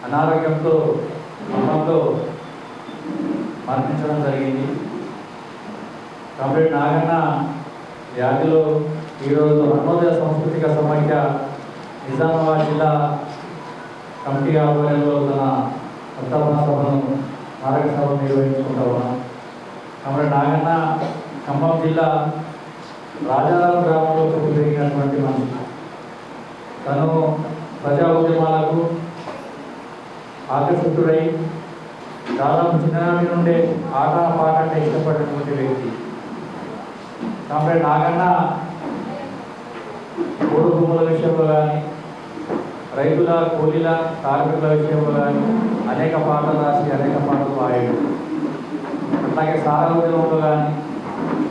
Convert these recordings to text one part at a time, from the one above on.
అనారోగ్యంతో ఖమ్మంలో మరణించడం జరిగింది. కామ్రేడ్ నాగన్న వ్యాధిలో ఈరోజు అరుణోదయ సాంస్కృతిక సమైక్య నిజామాబాద్ జిల్లా కమిటీ ఆధ్వర్యంలో తన సంతాపన సభను స్మారక సభను నిర్వహించుకుంటా ఉన్నాం. కామ్రేడ్ నాగన్న ఖమ్మం జిల్లా రాజారాం గ్రామంలో పెరిగినటువంటి మనిషి. తను ప్రజా ఉద్యమాలకు ఆకర్షితుడై దాదాపు చిన్ననాటి నుండే ఆట పాట అంటే ఇష్టపడినటువంటి వ్యక్తి. కాబట్టి నాగన్న కోడు భూముల విషయంలో కానీ, రైతుల కూలీల కార్మికుల విషయంలో కానీ అనేక పాటలు రాసి అనేక పాటలు పాడాడు. అట్లాగే సారా ఉద్యమంలో కానీ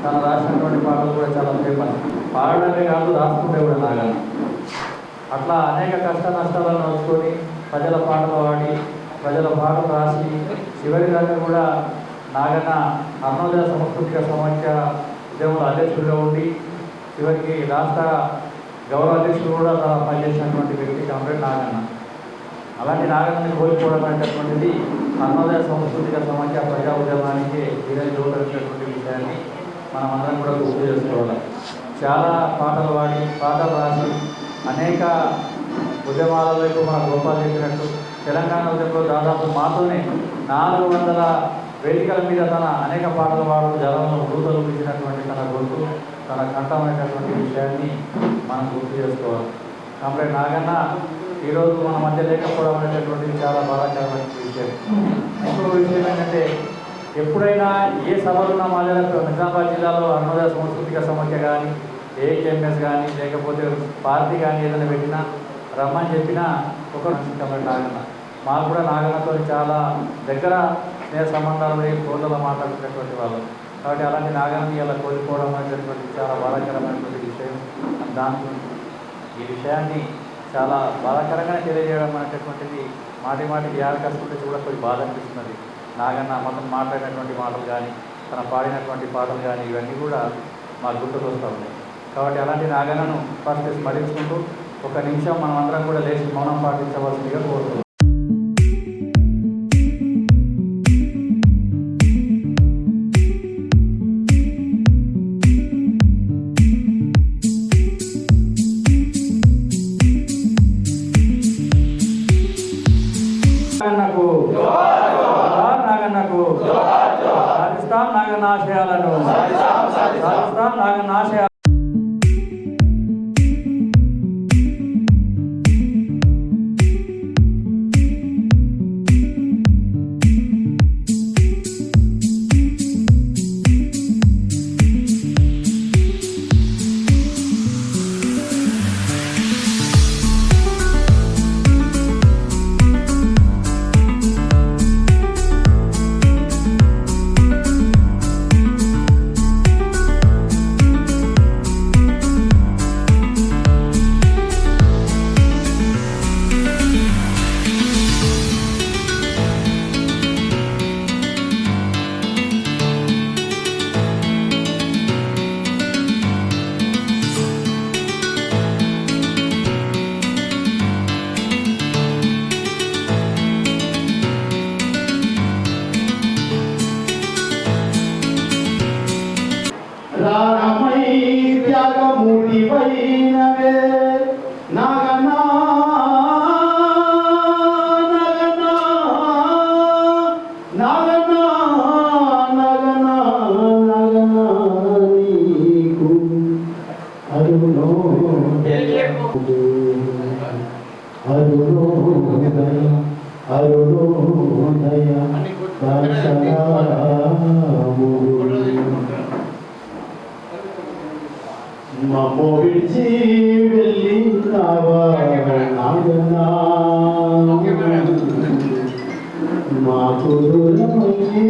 తను రాసినటువంటి పాటలు కూడా చాలా ఫేమస్. పాడడమే కాదు, రాసుకుంటే కూడా నాగన్న. అట్లా అనేక కష్ట నష్టాలను నడుచుకొని ప్రజల పాటలు పాడి ప్రజల పాటలు రాసి చివరి దాకా కూడా నాగన్న అరుణోదయ సాంస్కృతిక సమైక్య ఉద్యమంలో అధ్యక్షుడిగా ఉండి చివరికి రాష్ట్ర గౌరవ అధ్యక్షుడు కూడా పనిచేసినటువంటి వ్యక్తి కామ్రేడ్ నాగన్న. అలాంటి నాగన్నని కోల్పోవడం అనేటటువంటిది అరుణోదయ సాంస్కృతిక సమైక్య ప్రజా ఉద్యమానికి ఈరోజు లోపలినటువంటి విషయాన్ని మనం అందరం కూడా గుర్తు చేసుకోవాలి. చాలా పాటలు పాడి పాటలు రాసి అనేక ఉద్యమాల వైపు మన గోపాల్ చెప్పినట్టు తెలంగాణ ఉద్యమంలో దాదాపు మాతోనే 400 వేదికల మీద తన అనేక పాటలు పాడు జలంలో వృతలు ఇచ్చినటువంటి తన గొంతు తన కంఠమైనటువంటి విషయాన్ని మనం గుర్తు చేసుకోవాలి. కామ్రేడ్ నాగన్న ఈరోజు మన మధ్య లేకపోవడం అనేటటువంటిది చాలా బాధాకరమైన విషయం. ఇంకొక విషయం ఏంటంటే, ఎప్పుడైనా ఏ సభలున్నా మా నిజామాబాద్ జిల్లాలో అరుణోదయ సాంస్కృతిక సమైక్య కానీ, ఏకేఎంఎస్ కానీ, లేకపోతే పార్టీ కానీ ఏదైనా పెట్టినా రమ్మని చెప్పినా ఒక కామ్రేడ్ నాగన్న. మాకు కూడా నాగన్నతో చాలా దగ్గర స్నేహ సంబంధాలు ఫోన్లలో మాట్లాడుతున్నటువంటి వాళ్ళు. కాబట్టి అలాంటి నాగన్నని ఇలా కోల్పోవడం అనేటటువంటి చాలా బాధాకరమైనటువంటి విషయం. దాంట్లో ఈ విషయాన్ని చాలా బాధాకరంగానే తెలియజేయడం అనేటటువంటిది మాటికి యాద కష్టపడి కూడా కొంచెం బాధ అనిపిస్తున్నది. నాగన్న మొత్తం మాట్లాడినటువంటి మాటలు కానీ, తన పాడినటువంటి పాటలు కానీ ఇవన్నీ కూడా మాకు గుర్తుకు వస్తూ ఉన్నాయి. కాబట్టి అలాంటి నాగన్నను ఫస్ట్ స్మరించుకుంటూ ఒక నిమిషం మనం అందరం కూడా లేచి మౌనం పాటించవలసిందిగా కోరుతున్నాం. నాగన్నకు సాధిస్తాం నాగన్న ఆశయాలను, సాధిస్తాం నాగన్న ఆశయాలు. త్యాగమూర్తివైనవే నాగన్నా నాగన్నా నాగన్నా నాగన్నా నాగన్నా నీకు అరుణోదయ అరుణోదయ మమ్మో విడిచి వెళ్ళినావా నాగన్నా మాకు దూరమయ్యి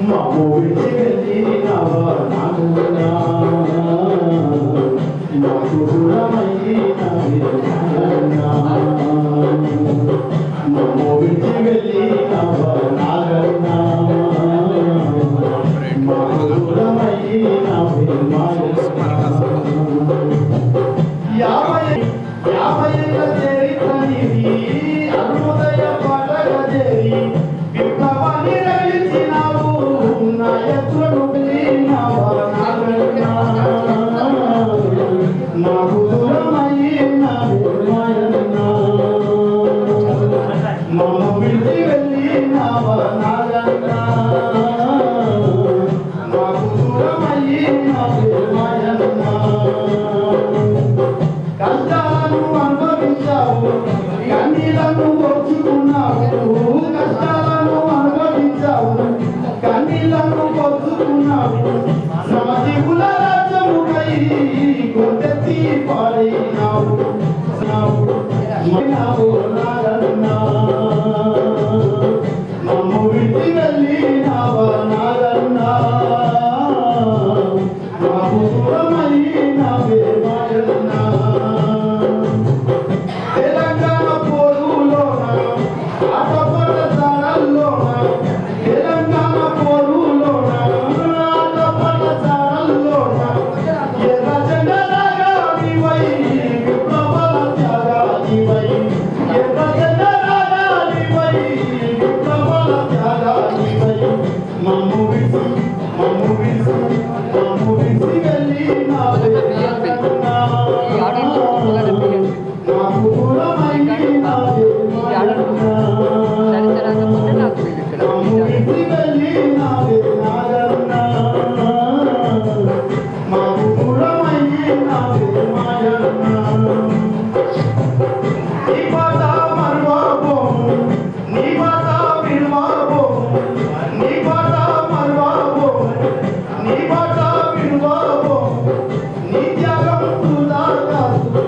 మమ్మో విడిచి వెళ్ళినావా నాగన్నా మాకు దూరమయ్యి మమ్మో విడిచి వెళ్ళినావా నాగన్నా మమ్ము విడిచి వెళ్ళినావే నాగన్నా నాకు దూరమైనావే మాయన్నా మమ్ము విడిచి వెళ్ళినావే నాగన్నా మాకు దూరమైనావే మాయన్నా నీ మాట మరువబోము నీ మాట విడువబోము నీ మాట మరువబోము నీ మాట విడువబోము నీ త్యాగం వృధా కాదు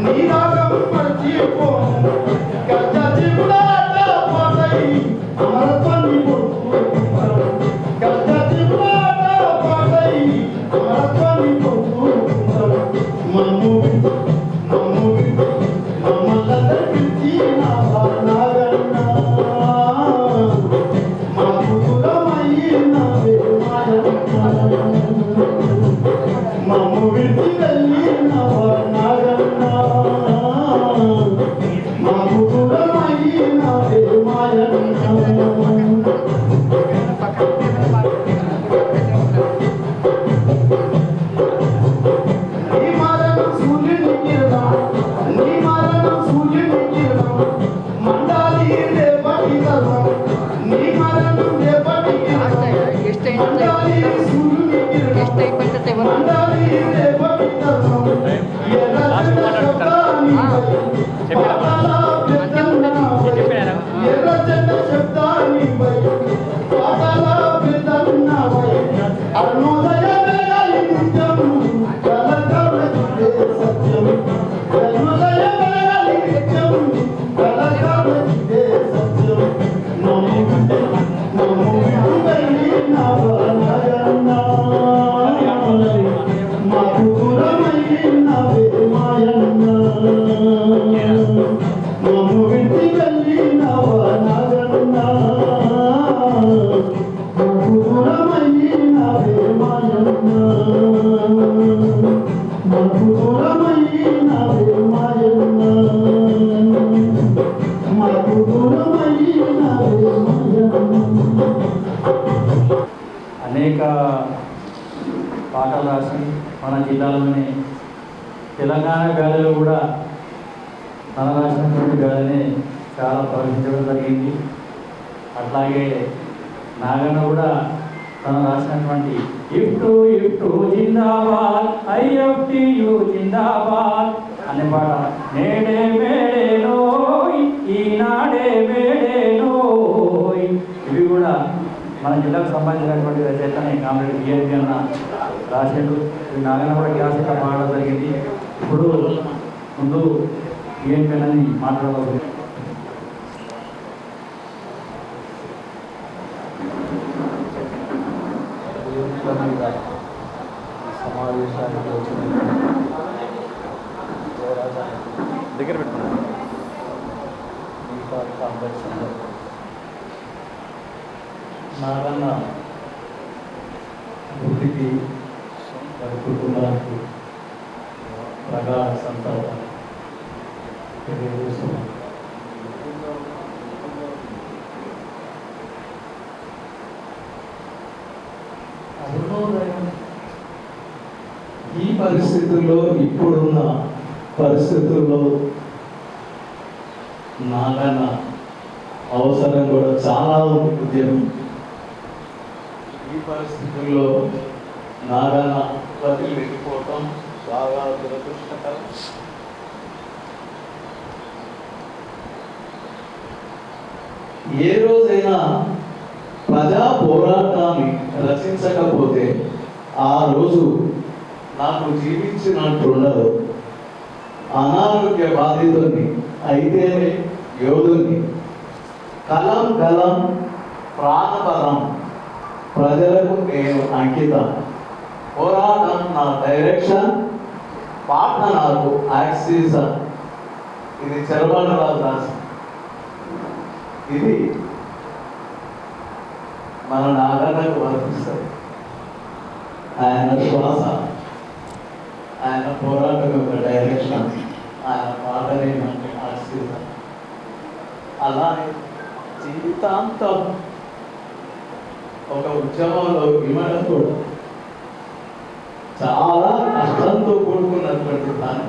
నీ రాగం మర్చిపోము గజ జివ్వాట పాటై అమరత్వాన్ని పొందుకుంటాం గజ జివ్వాట పాటై అమరత్వాన్ని పొందుకుంటాం మమ్ము మమ్మల్ని పిలిచినావా నాగన్నా మాకు దూరమైనావే మాయన్నా మమ్ము విడిచి వెళ్ళినావా నాగన్నా మాకు దూరమైనావే మాయన్నా నీ మరణం సూర్యుని కిరణం నీ మరణం సూర్యుని కిరణం మండాలి రేపటి తరం నీ మరణం రేపటి కిరణం మండాలి సూర్యుని కిరణం మండాలి రేపటి తరం ఎర్ర జెండ శబ్దానిపై పాతాల పెద్దన్నపై అరుణోదయ వేళలి నిత్యం కలకల చుట్టే సత్యం అరుణోదయ వేళలి నిత్యం కలకల చుట్టే సత్యం నమ్ము వెళ్ళినావా నాగన్నా మాకు దూరమైనావే మాయన్నా మమ్ము విడిచి వెళ్ళినావా నాగన్నా మాకు దూరమైనావే మాయన్నా మాకు దూరమైనావే మాయన్నా మాకు దూరమైనావే మాయన్నా అనేక పాటలు రాసి మన జిల్లాలోని తెలంగాణ గాలిలో కూడా తన రాసినటువంటి గాలిని చాలా ప్రదర్శించడం జరిగింది. అట్లాగే నాగన్న కూడా తను రాసినటువంటి ఇఫ్టు ఇఫ్టు జిందాబాద్ ఐఎఫ్టియు జిందాబాద్ అనే పాట నేడే మేడేనోయ్ ఈనాడే మేడేనోయ్ ఇవి కూడా మన జిల్లాకు సంబంధించినటువంటి రచయితని కామ్రేడ్ బిఎస్పి అన్న రాశాడు. ఇవి నాగన్న కూడా క్లాసిక పాడడం జరిగింది. ఇప్పుడు ముందు బిఎస్పి అని మాట్లాడవచ్చు. సమావేశానికి వచ్చిన దగ్గర పెట్టుకున్నాను కాంపిటీషన్లో నాగన్న వృత్తికి వారి కుటుంబానికి ప్రగాఢ సంతాపం తెలియజేస్తున్నాను. ఈ పరిస్థితుల్లో ఇప్పుడున్న పరిస్థితుల్లో నాగన్న అవసరం కూడా చాలా ఉద్యమం. ఈ పరిస్థితుల్లో నాగన్న వదిలిపోవటం బాగా దురదృష్టకరం. ఏ రోజైనా ప్రజా పోరాటాన్ని రచించకపోతే ఆ రోజు నాకు జీవించినట్టుండదు. అనారోగ్య బాధితుని అయితేనే యోధుని. కలం కలం ప్రాణబలం ప్రజలకు నేను అంకితం. పోరాటం నా డైరెక్షన్, పాట నాకు ఆక్సిజన్. ఇది చెరబండరాజు రాసి. ఇది మన నాగన్నకు వర్తిస్తుంది. ఆయన శ్వాస, ఆయన పోరాటం యొక్క డైరెక్షన్, ఆయన పాటనే మనకి ఆక్సిజన్. అలానే జీవితాంతం ఒక ఉద్యమంలో ఇవ్వడం కూడా చాలా కష్టంతో కూడుకున్నటువంటి పని.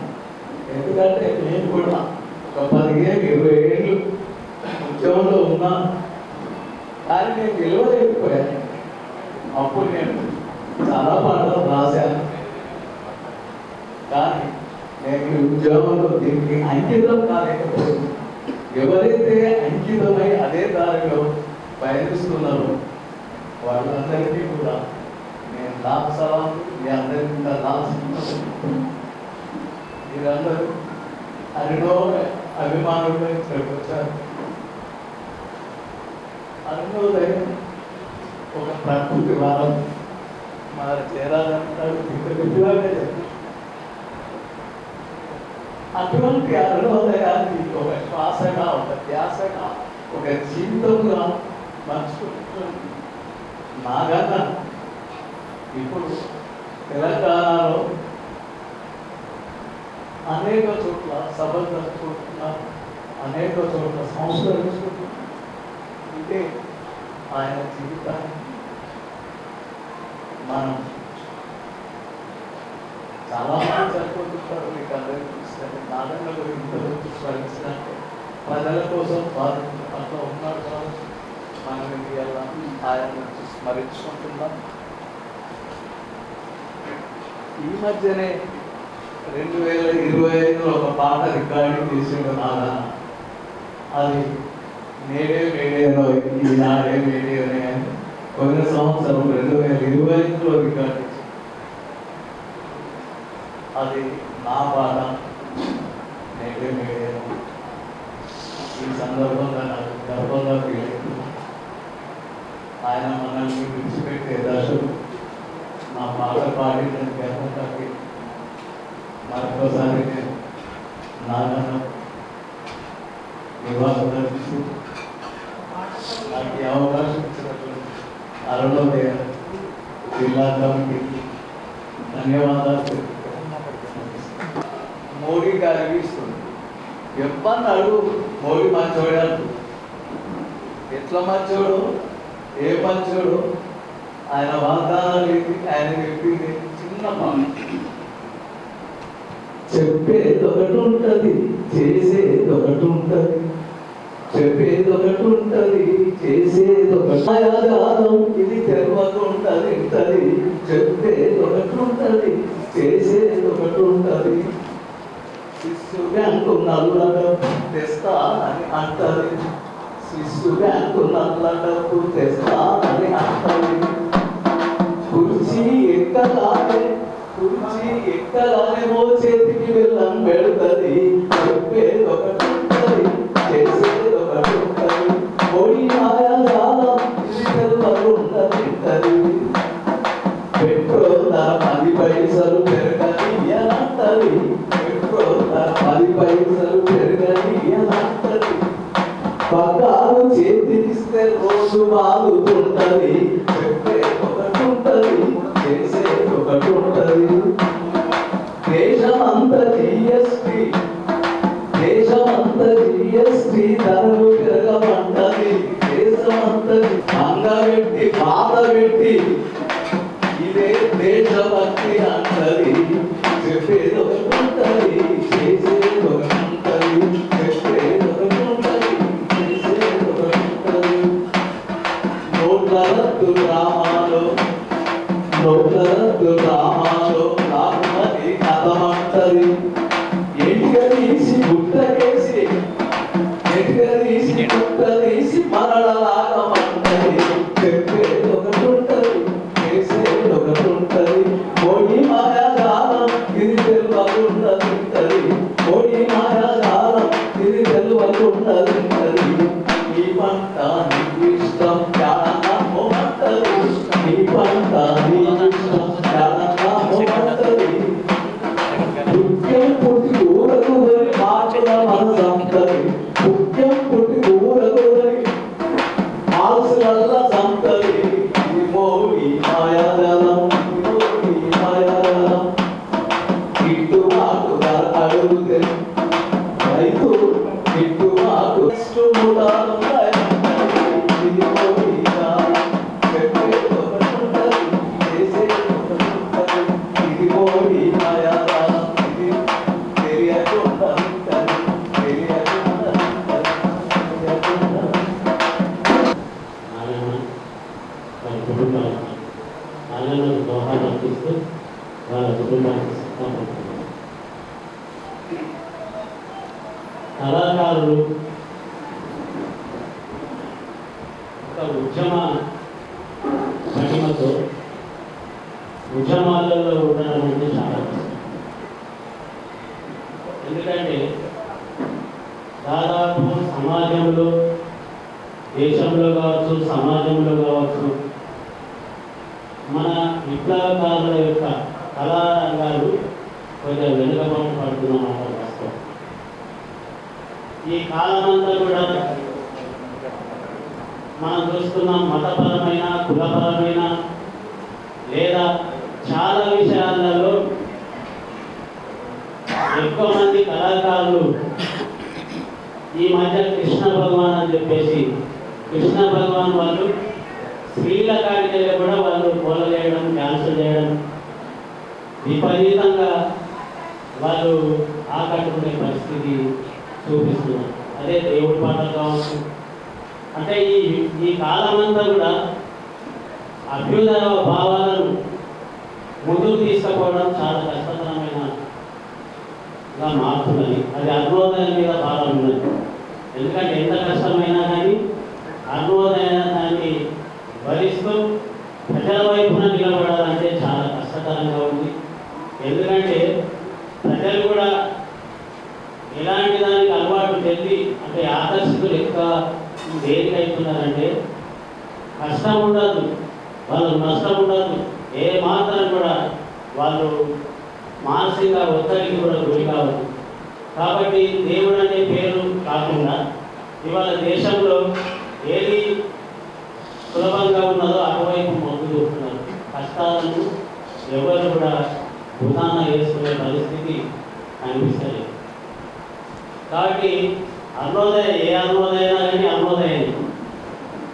ఎందుకంటే నేను కూడా ఒక 15-20 ఏళ్ళు ఉద్యమంలో ఉన్నా, కానీ నేను నిలవలేకపోయాను. అప్పుడు నేను చాలా పాటలు రాశాను, కానీ నేను ఈ ఉద్యమంలో దీనికి అంకితం కాలేకపోయింది. ఎవరైతే అంకితమై అదే దారిలో పయనిస్తున్నారో వాళ్ళందరికీ కూడా నేను లాభసలాలు, మీ అందరికీ ఇంకా మీరందరూ అరినో అభిమానులు ఇక్కడికి వచ్చారు. అరుణోదయం ఒక ప్రకృతి వారం మరి చేరాలంటాడు విద్యాలే. అటువంటి అరుణోదయాన్ని ఒక శ్వాసగా, ఒక ధ్యాసగా, ఒక జీవితంగా మర్చుకుంటుంది. నాగన్న ఇప్పుడు తెలంగాణలో అనేక చోట్ల సభలు జరుపుకుంటున్నారు, అనేక చోట్ల సంస్కరించుకుంటున్నారు. ఇదే ఆయన జీవితాన్ని మనం చాలా మంది చనిపోతుంటారు. మీకు అందరికీ చూస్తారు. నాగన్న గురించి స్మరించినట్టే ప్రజల కోసం వారు అట్లా ఉన్నాడు కాబట్టి మనం ఇండియాలో ఆయన నుంచి స్మరించుకుంటున్నాం. ఈ మధ్యనే 2025లో ఒక పాట రికార్డింగ్ చేసిండు నాగన్న. అది నేడే మేడేనో ఈనాడే మేడేనే అని పోయిన సంవత్సరం 2025లో రికార్డ్ చేసింది. అది నా పాట, నేడే మేడేనో. ఈ సందర్భంగా నాకు గర్వంగా ఫీల్ అవుతుంది. ఆయన మనల్ని విడిచిపెట్టే దశలు నా పాట పాడిందని గర్వంగా ఫీల్. మరొకసారి నేను నాగన్న నివాళులర్పిస్తూ నాకు ఈ అవకాశం ఇచ్చినటువంటి అరుణోదయ జిల్లా కమిటీకి ధన్యవాదాలు. మోడీ గారికి ఇస్తుంది. ఎవ్వరిని అడుగు, మోడీ మంచోడు అంటూ. ఎట్లా మంచోడు, ఏ మంచోడు, ఆయన వాగ్దానాలు ఏంటి, ఆయన చెప్పింది చిన్న మాట. చెప్పేది ఒకటి ఉంటుంది, చేసేది ఒకటి ఉంటుంది. చెప్పేది ఒకటి ఉంటుంది, చేసేది ఒకటి. మాయాజాలం ఇది తెరవకుంటది ఉంటది. చెప్పేది ఒకటి ఉంటుంది, చేసేది ఒకటి ఉంటుంది. శిశు బ్యాంకు నల్ల డబ్బు తెస్తా అని అంటది. శిశు బ్యాంకు నల్ల డబ్బు తెస్తా అని అంటది. కుర్చీ ఎక్కగానే ఓ చేతికి వెళ్ళం పెడుతుంది. చెప్పేది ఒకటి ఉంటుంది, చేసేది ఒకటి ఉంటుంది. మోడీ మాయాజాలం ఇది తెరవకుంటది. పెట్రోల్ ధర 10 పైసలు పెరగని ఎలాంటది. పెట్రోల్ ధర 10 పైసలు పెరగని ఎలాంటది. పగారు చేతికిస్తే రోజు బాగుతుంటది. చెప్పేది ఒకటి ఉంటది, చేసేది ఒకటి ఉంటది. దేశమంతా జిఎస్టి ధరలు పెరగమంటది. దేశమంతా అంగబెట్టి బాధ పెట్టి ఇదే దేశభక్తి అంటది. చెప్పేది ఒకటి ఉంటది, చేసేది ఒకటి ఉంటది. చెప్పేది ఒకటి ఉంటది, చేసేది ఒకటి ఉంటది. నోట్ల రద్దు డ్రామాలో లాభమని కథమంటది. ఎటుగా తీసి గుట్ట తీసి మరళలాగమంటది. చెప్పేది ఒకటి ఉంటది, చేసేది ఒకటి ఉంటది. మోడీ మాయాజాలం ఇది తెలియకుంటది. మోడీ మాయాజాలం ఇది తెలియకుంటది. ఈ పంట నీకు ఇష్టం చాలా మోమంటది. ఈ పంట నీకు ఇష్టం చాలా మోమంటది. ముఖ్యం పుట్టి ఊరకు మాటల మనసంతది. ముఖ్యం పుట్టి ఊరకు ఆల్సులల్ల సంతది. వారి కుటుంబాలకు నాగన్నకు దోహాలు అర్పిస్తూ వాళ్ళ కుటుంబానికి సత్తాపడుతున్నారు. కళాకారులు ఒక ఉద్యమ మహిమతో ఉద్యమాలలో ఉండడం అంటే చాలా కష్టం. ఎందుకంటే దాదాపు సమాజంలో, దేశంలో కావచ్చు, సమాజంలో కావచ్చు, మన విప్లవకారుల యొక్క కళారంగాలు కొంచెం వెనుకబడి పడుతున్నమాట వాస్తవం. ఈ కాలమంతా కూడా మనం చూస్తున్నాం, మతపరమైన, కులపరమైన లేదా చాలా విషయాలలో ఎక్కువ మంది కళాకారులు ఈ మధ్య కృష్ణ భగవాన్ అని చెప్పేసి కృష్ణ భగవాన్ వాళ్ళు స్త్రీల కాడికి కూడా వాళ్ళు పూల చేయడం, డ్యాన్సులు చేయడం విపరీతంగా వాళ్ళు ఆకట్టుకునే పరిస్థితి చూపిస్తున్నారు. అదే దేవుడి పాటలు కావచ్చు. అంటే ఈ కాలమంతా కూడా అభ్యుదయ భావాలను ముందుకు తీసుకుపోవడం చాలా కష్టతరమైనగా మారుతున్నది. అది అరుణోదయం మీద భారం ఉన్నది. ఎందుకంటే ఎంత కష్టమైనా కానీ అరుణోదయాన్ని భరిస్తూ ప్రజల వైపున నిలబడాలంటే చాలా కష్టతరంగా ఉంది. ఎందుకంటే ప్రజలు కూడా ఎలాంటి దానికి అలవాటు చెంది అంటే ఆకర్షితులు ఎక్కువ దేనికి అవుతున్నారంటే కష్టం ఉండదు, వాళ్ళకు నష్టం ఉండదు, ఏ మాత్రం కూడా వాళ్ళు మానసిక ఒత్తిడికి కూడా గురి కావద్దు. కాబట్టి దేవుడు అనే పేరు కాకుండా ఇవాళ దేశంలో ఏది సులభంగా ఉన్నదో అటువైపు మొగ్గు చూస్తున్నారు. కష్టాలను ఎవరు కూడా ఉదాహరణ వేసుకునే పరిస్థితి కనిపిస్తలేదు. కాబట్టి అరుణోదయం ఏ అరుణోదయమైనా కానీ అరుణోదయం,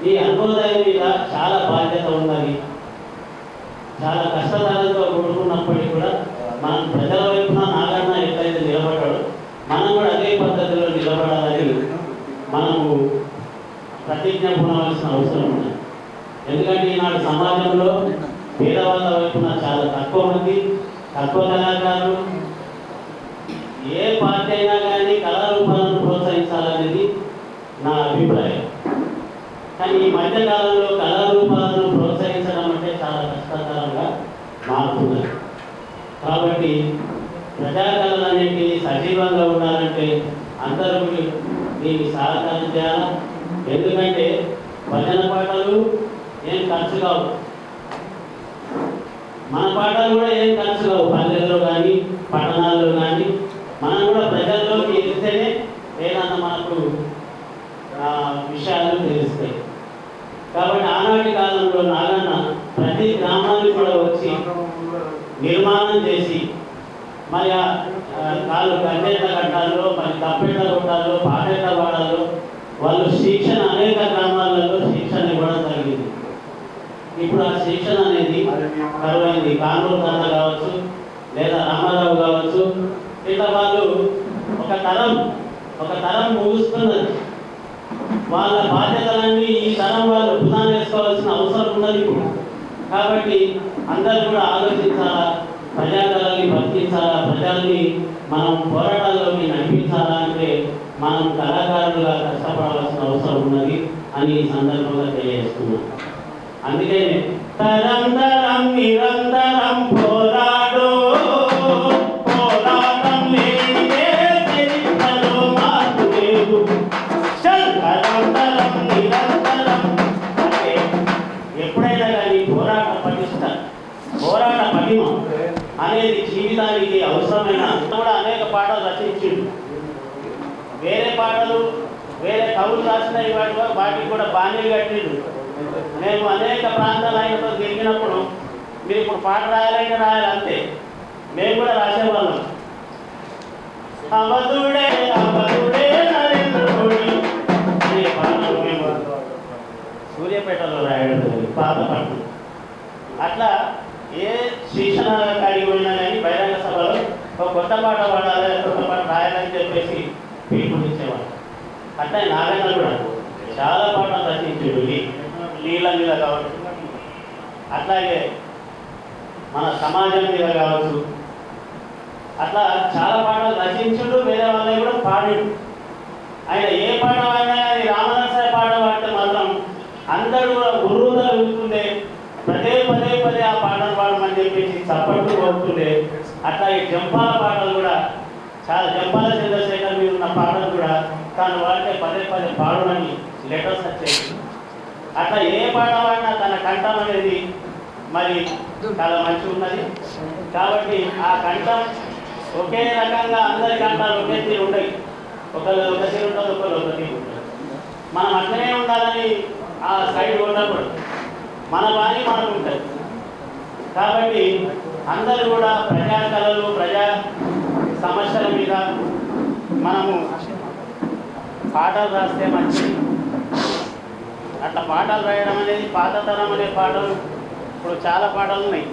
ఈ అరుణోదయం మీద చాలా బాధ్యత ఉన్నది. చాలా కష్టతరంతో కూడుకున్నప్పటికీ కూడా మనం ప్రజల వైపున నాగన్న ఎట్లయితే నిలబడ్డాడో మనం కూడా అదే పద్ధతిలో నిలబడాలని మనము ప్రతిజ్ఞ పూనవలసిన అవసరం ఉంది. ఎందుకంటే ఈనాడు సమాజంలో పేదవాళ్ళ వైపున చాలా తక్కువ మంది, తక్కువ కళాకారులు. ఏ పార్టీ అయినా కానీ కళారూపాలను ప్రోత్సహించాలనేది నా అభిప్రాయం. కానీ ఈ మధ్యకాలంలో కళారూపాలను ప్రోత్సహించడం అంటే చాలా కష్టతరంగా మారుతున్నది. కాబట్టి ప్రజాకళలు అనేవి సజీవంగా ఉండాలంటే అందరూ దీన్ని సహకారం చేయాలి. ఎందుకంటే భజన పాటలు ఏం ఖర్చు కావు, మన పాటలు కూడా ఏం ఖర్చు కావు. పల్లెల్లో కానీ పట్టణాల్లో కానీ మనం కూడా ప్రజల్లోకి వెళ్తేనే ఏదన్నా మనకు విషయాలు తెలుస్తాయి. కాబట్టి ఆనాటి కాలంలో నాగన్న ప్రతి గ్రామాన్ని కూడా వచ్చి నిర్మాణం చేసి మరి కాళ్ళు గంటెట్ల కట్టాలో, మరి తప్పెట్ల కొట్టాలో, పాటెట్ల పాడాలో వాళ్ళు శిక్షణ అనేక గ్రామాలలో శిక్షణ ఇవ్వడం జరిగింది. ఇప్పుడు ఆ శిక్షణ అనేది కరువైంది. కానూరు కన్న కావచ్చు లేదా రామారావు కావచ్చు, ఇట్లా వాళ్ళు ఒక తరం ముగుస్తున్నది. వాళ్ళ బాధ్యతలన్నీ ఈ తరం వాళ్ళు పునాది వేసుకోవాల్సిన అవసరం ఉన్నది ఇప్పుడు. కాబట్టి అందరూ కూడా ఆలోచించాలా, ప్రజాకళని బతికించాలా, ప్రజల్ని మనం పోరాటాల్లోకి నడిపించాలా అంటే మనం కళాకారులుగా కష్టపడవలసిన అవసరం ఉన్నది అని ఈ సందర్భంగా తెలియజేస్తున్నాం. అందుకే తరం తరం నిరంతరం పోరాడు, పోరాటం లేనిదే చరిత్రలో మార్పు లేదు. తరం తరం నిరంతరం అంటే ఎప్పుడైనా కానీ పోరాట పటిమ అనేది జీవితానికి అవసరమైన కూడా అనేక పాటలు రచించిండు. వేరే పాటలు వేరే కవులు రాసినవి వాటికి కూడా బాణీలు కట్టిండు. మేము అనేక ప్రాంతాలు ఆయనతో తిరిగినప్పుడు మీరు ఇప్పుడు పాట రాయాలంటే రాయాలి అంతే, మేము కూడా రాసేవాళ్ళం. అవధుడే అవధుడే నరేంద్రుడి అనే పాటలు మేము సూర్యాపేటలో రాయడం జరిగింది, పాత పాటలు. అట్లా ఏ శిక్షణ కాడికి పోయినా కానీ బహిరంగ సభలో ఒక కొత్త పాట పాడాలి, కొత్త పాట రాయాలని చెప్పేసి పిలుపునిచ్చేవాడు. అట్లా నాగన్న కూడా చాలా పాటలు రచించాడు. నీళ్ళ మీద కావచ్చు, అట్లాగే మన సమాజం మీద కావచ్చు, అట్లా చాలా పాటలు రచించుడు, వేరే వాళ్ళని కూడా పాడిండు. ఆయన ఏ పాట పాడినా కానీ రామదాసారి పాట పాడితే మాత్రం అందరూ కూడా గురువుగా వెళ్తుండే, పదే పదే పదే ఆ పాటలు పాడమని చెప్పేసి చప్పట్లు కొడుతుండే. అట్లాగే జంపాల పాటలు కూడా చాలా, జంపాల చంద్రశేఖర్ మీద ఉన్న పాటలు కూడా తాను వాడితే పదే పదే పాడమని లెటర్స్ వచ్చేది. అట్లా ఏ పాట పాడినా తన కంఠం అనేది మరి చాలా మంచిగా ఉన్నది. కాబట్టి ఆ కంఠం ఒకే రకంగా అందరి కంఠాలు ఒకే తీరు ఉంటాయి. ఒకళ్ళు ఒక తీరు ఉంటుంది, ఒకళ్ళు ఒక తీరు ఉంటుంది. మనం అట్లనే ఉండాలని ఆ సైడ్ ఉన్నప్పుడు మన బాణి మనకు ఉంటుంది. కాబట్టి అందరూ కూడా ప్రజా కళలు, ప్రజా సమస్యల మీద మనము పాటలు రాస్తే మంచిది. అట్లా పాటలు రాయడం అనేది పాతతరం అనే పాటలు ఇప్పుడు చాలా పాటలు ఉన్నాయి.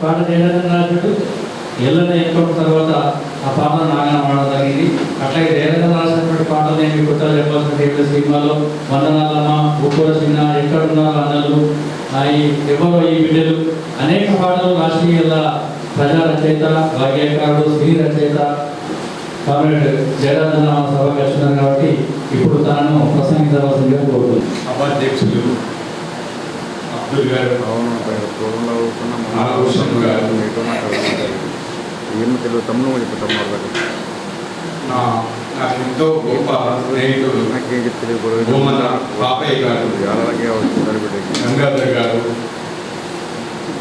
పాట జయరాజు ఎల్లన్న ఎన్నుకున్న తర్వాత ఆ పాటను నాగన వాడడం జరిగింది. అట్లాగే జయరాజు రాసినటువంటి పాటలు నేను మీకు కొత్తగా చెప్పాల్సిన సినిమాలో వందనాలమ్మ, ఉప్పూర చిన్న, ఎక్కడున్నారు అన్నలు, ఎవరో ఈ బిడ్డలు, అనేక పాటలు రాష్ట్రీయ ప్రజా రచయిత, వాగ్యకారుడు, సినీ రచయిత కామ్రేడ్ జయరాజు సభకు వస్తున్నారు. కాబట్టి ఇప్పుడు తనను ప్రసంగించవలసిందిగా కోరుతుంది. సభాధ్యక్షులు అబ్దుల్ గారు, నాగభూషణ్ గారు, నాకు ఎంతో గొప్ప స్నేహితుడు భూమన పాపయ్య గారు, గంగాధర్ గారు,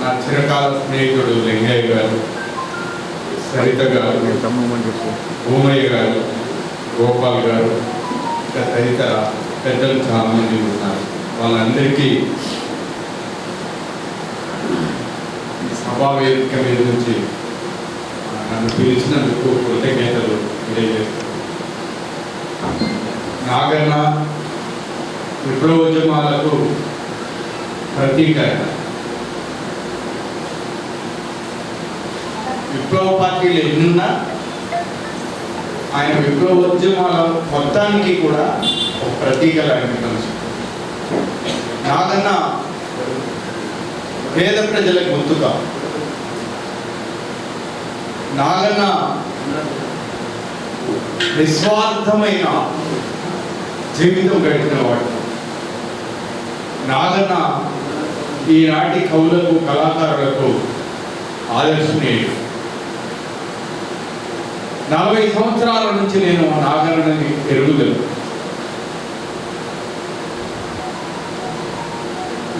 నా చిరకాల స్నేహితుడు లింగయ్య గారు, సరిత గారు, భూమయ్య గారు, గోపాల్ గారు, ఇంకా తదితర పెద్దలు చాలామంది ఉన్నారు. వాళ్ళందరికీ సభా వేదిక మీద నుంచి నన్ను పిలిచినందుకు కృతజ్ఞతలు తెలియజేస్తాను. నాగన్న విప్లవోద్యమాలకు ప్రతీక. విప్లవ పార్టీలు ఎన్నున్నా ఆయన విప్లవోద్యమాల మొత్తానికి కూడా ఒక ప్రతీక లాంటి మనిషి. నాగన్న పేద ప్రజల గొంతుగా, నాగన్న నిస్వార్థమైన జీవితం గడిపిన వాడు. నాగన్న ఈనాటి కవులకు, కళాకారులకు ఆదర్శనీయుడు. 40 సంవత్సరాల నుంచి నేను నాగన్నని ఎరుగుదను.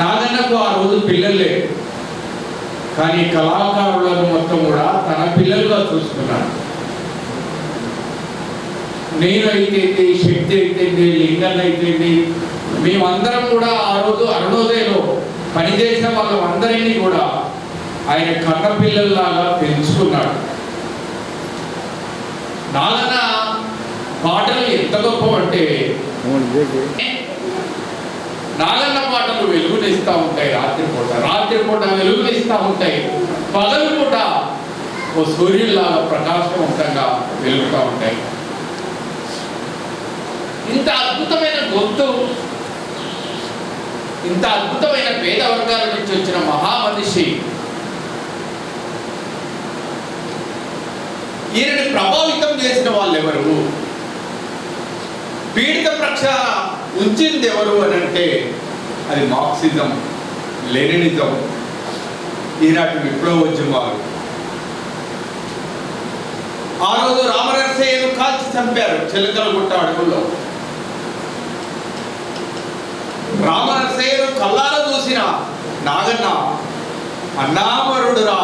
నాగన్నకు ఆ రోజు పిల్లలు లేరు, కానీ కళాకారులను మొత్తం కూడా తన పిల్లలుగా చూసుకున్నాడు. నేను అయితేంది, శక్తి అయితేంది, లింగన్ అయితేంది, మేమందరం కూడా ఆ రోజు అరుణోదయలో పనిచేసిన వాళ్ళందరినీ కూడా ఆయన కన్న పిల్లల్లాగా పెంచుకున్నాడు. నాగన్న పాటలు ఎంత గొప్పవంటే, నాగన్న పాటలు వెలుగునిస్తూ ఉంటాయి. రాత్రిపూట వెలుగునిస్తూ ఉంటాయి. పగలు పూట ఓ సూర్యుల్లాగా ప్రకాశవంతంగా వెలుగుతూ ఉంటాయి. ఇంత అద్భుతమైన గొంతు, ఇంత అద్భుతమైన పేద వర్గాల నుంచి వచ్చిన మహామనిషి ఈయనని ప్రభావితం చేసిన వాళ్ళు ఎవరు, పీడిత ప్రక్షాళన ఉంచింది ఎవరు అని అంటే అది మార్క్సిజం, లెనినిజం, ఈనాటి విప్లవోద్యమాలు. ఆ రోజు రామనరసయ్యను కాల్చి చంపారు చిలకలగుట్ట అడవుల్లో. రామనరసయ్యను కళ్ళారా చూసిన నాగన్న అన్నామరుడురా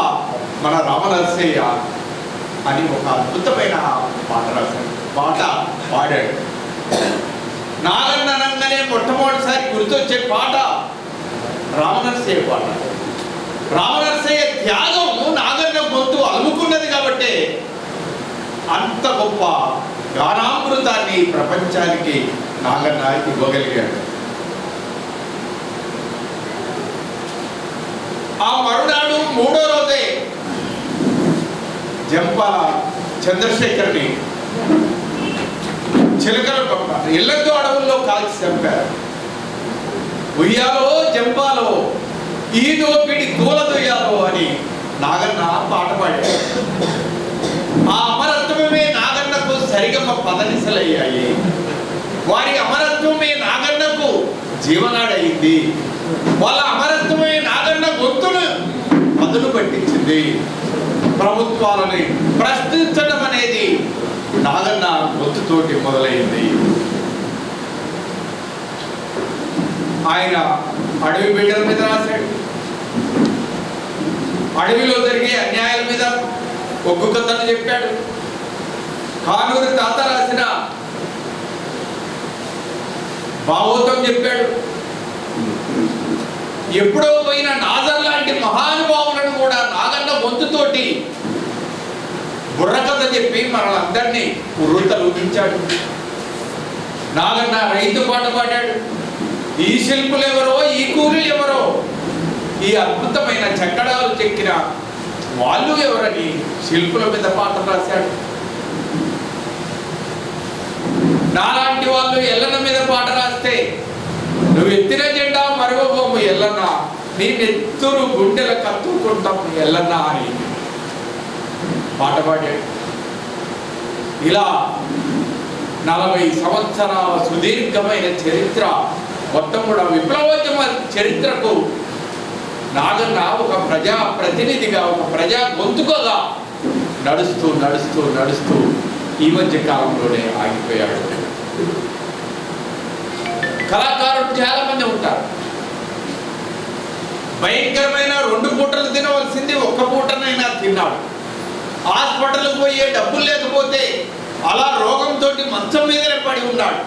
మన రామనరసయ్య అని ఒక అద్భుతమైన పాట రాశాడు, పాట పాడాడు. నాగన్న అనగానే మొట్టమొదటిసారి గుర్తొచ్చే పాట రామనరసయ్య పాట. రామనరసయ్య త్యాగం నాగన్న గొంతు అలుముకున్నది కాబట్టి అంత గొప్ప గానామృతాన్ని ప్రపంచానికి నాగన్న ఇవ్వగలిగాడు. జంపాల చంద్రశేఖర్ని చిలకల ఇళ్లతో అడవుల్లో కాల్చి చంపారు. ఉయ్యాలో జంపాలో ఈ దోపిడి దూలదొయ్యాలో అని నాగన్న పాట పాడాడు. ఆ అమరత్వమే నాగన్నకు సరిగమ పదనిసలయ్యాయి. వారి అమరత్వమే నాగన్నకు జీవనాడయింది. వాళ్ళ అమరత్వమే నాగన్న గొంతును పదును పట్టించింది. ప్రభుత్వాలని ప్రశ్నించడం అనేది నాగన్న గొంతుతోటి మొదలైంది. ఆయన అడవి బిడ్డల మీద రాశాడు. అడవిలో జరిగే అన్యాయాల మీద ఒగ్గు కథను చెప్పాడు. కానూరు తాత రాసిన భావోతం చెప్పాడు. ఎప్పుడో పోయిన నాజర్ లాంటి మహానుభావులను కూడా నాగన్న గొంతుతోటి బుర్రకథ చెప్పి మనలందరినీ ఉర్రూతలూగించాడు. నాగన్న రైతు పాట పాడాడు. ఈ శిల్పులు ఎవరో, ఈ కూలీలు ఎవరో, ఈ అద్భుతమైన చక్కడాలు చెక్కిన వాళ్ళు ఎవరని శిల్పుల మీద పాటలు రాశాడు. నాలాంటి వాళ్ళు ఎల్లన్న మీద పాట రాస్తే, నువ్వు ఎత్తిన జెండా మరువబోము ఎల్లన్న, నీ నెత్తురు గుండెల కత్తుకుంటాం ఎల్లన్న అని పాట పాడాడు. ఇలా 40 సంవత్సరాల సుదీర్ఘమైన చరిత్ర, మొత్తం కూడా విప్లవోద్యమ చరిత్రకు నాగన్న ఒక ప్రజా ప్రతినిధిగా, ఒక ప్రజా గొంతుకగా నడుస్తూ నడుస్తూ నడుస్తూ ఈ మధ్య కాలంలోనే ఆగిపోయాడు. కళాకారులు చాలా మంది ఉంటారు. భయంకరమైన 2 పూటలు తినవలసింది 1 పూటనైనా తిన్నాడు. హాస్పిటల్కి పోయే డబ్బులు లేకపోతే అలా రోగంతో మంచం మీదనే పడి ఉన్నాడు.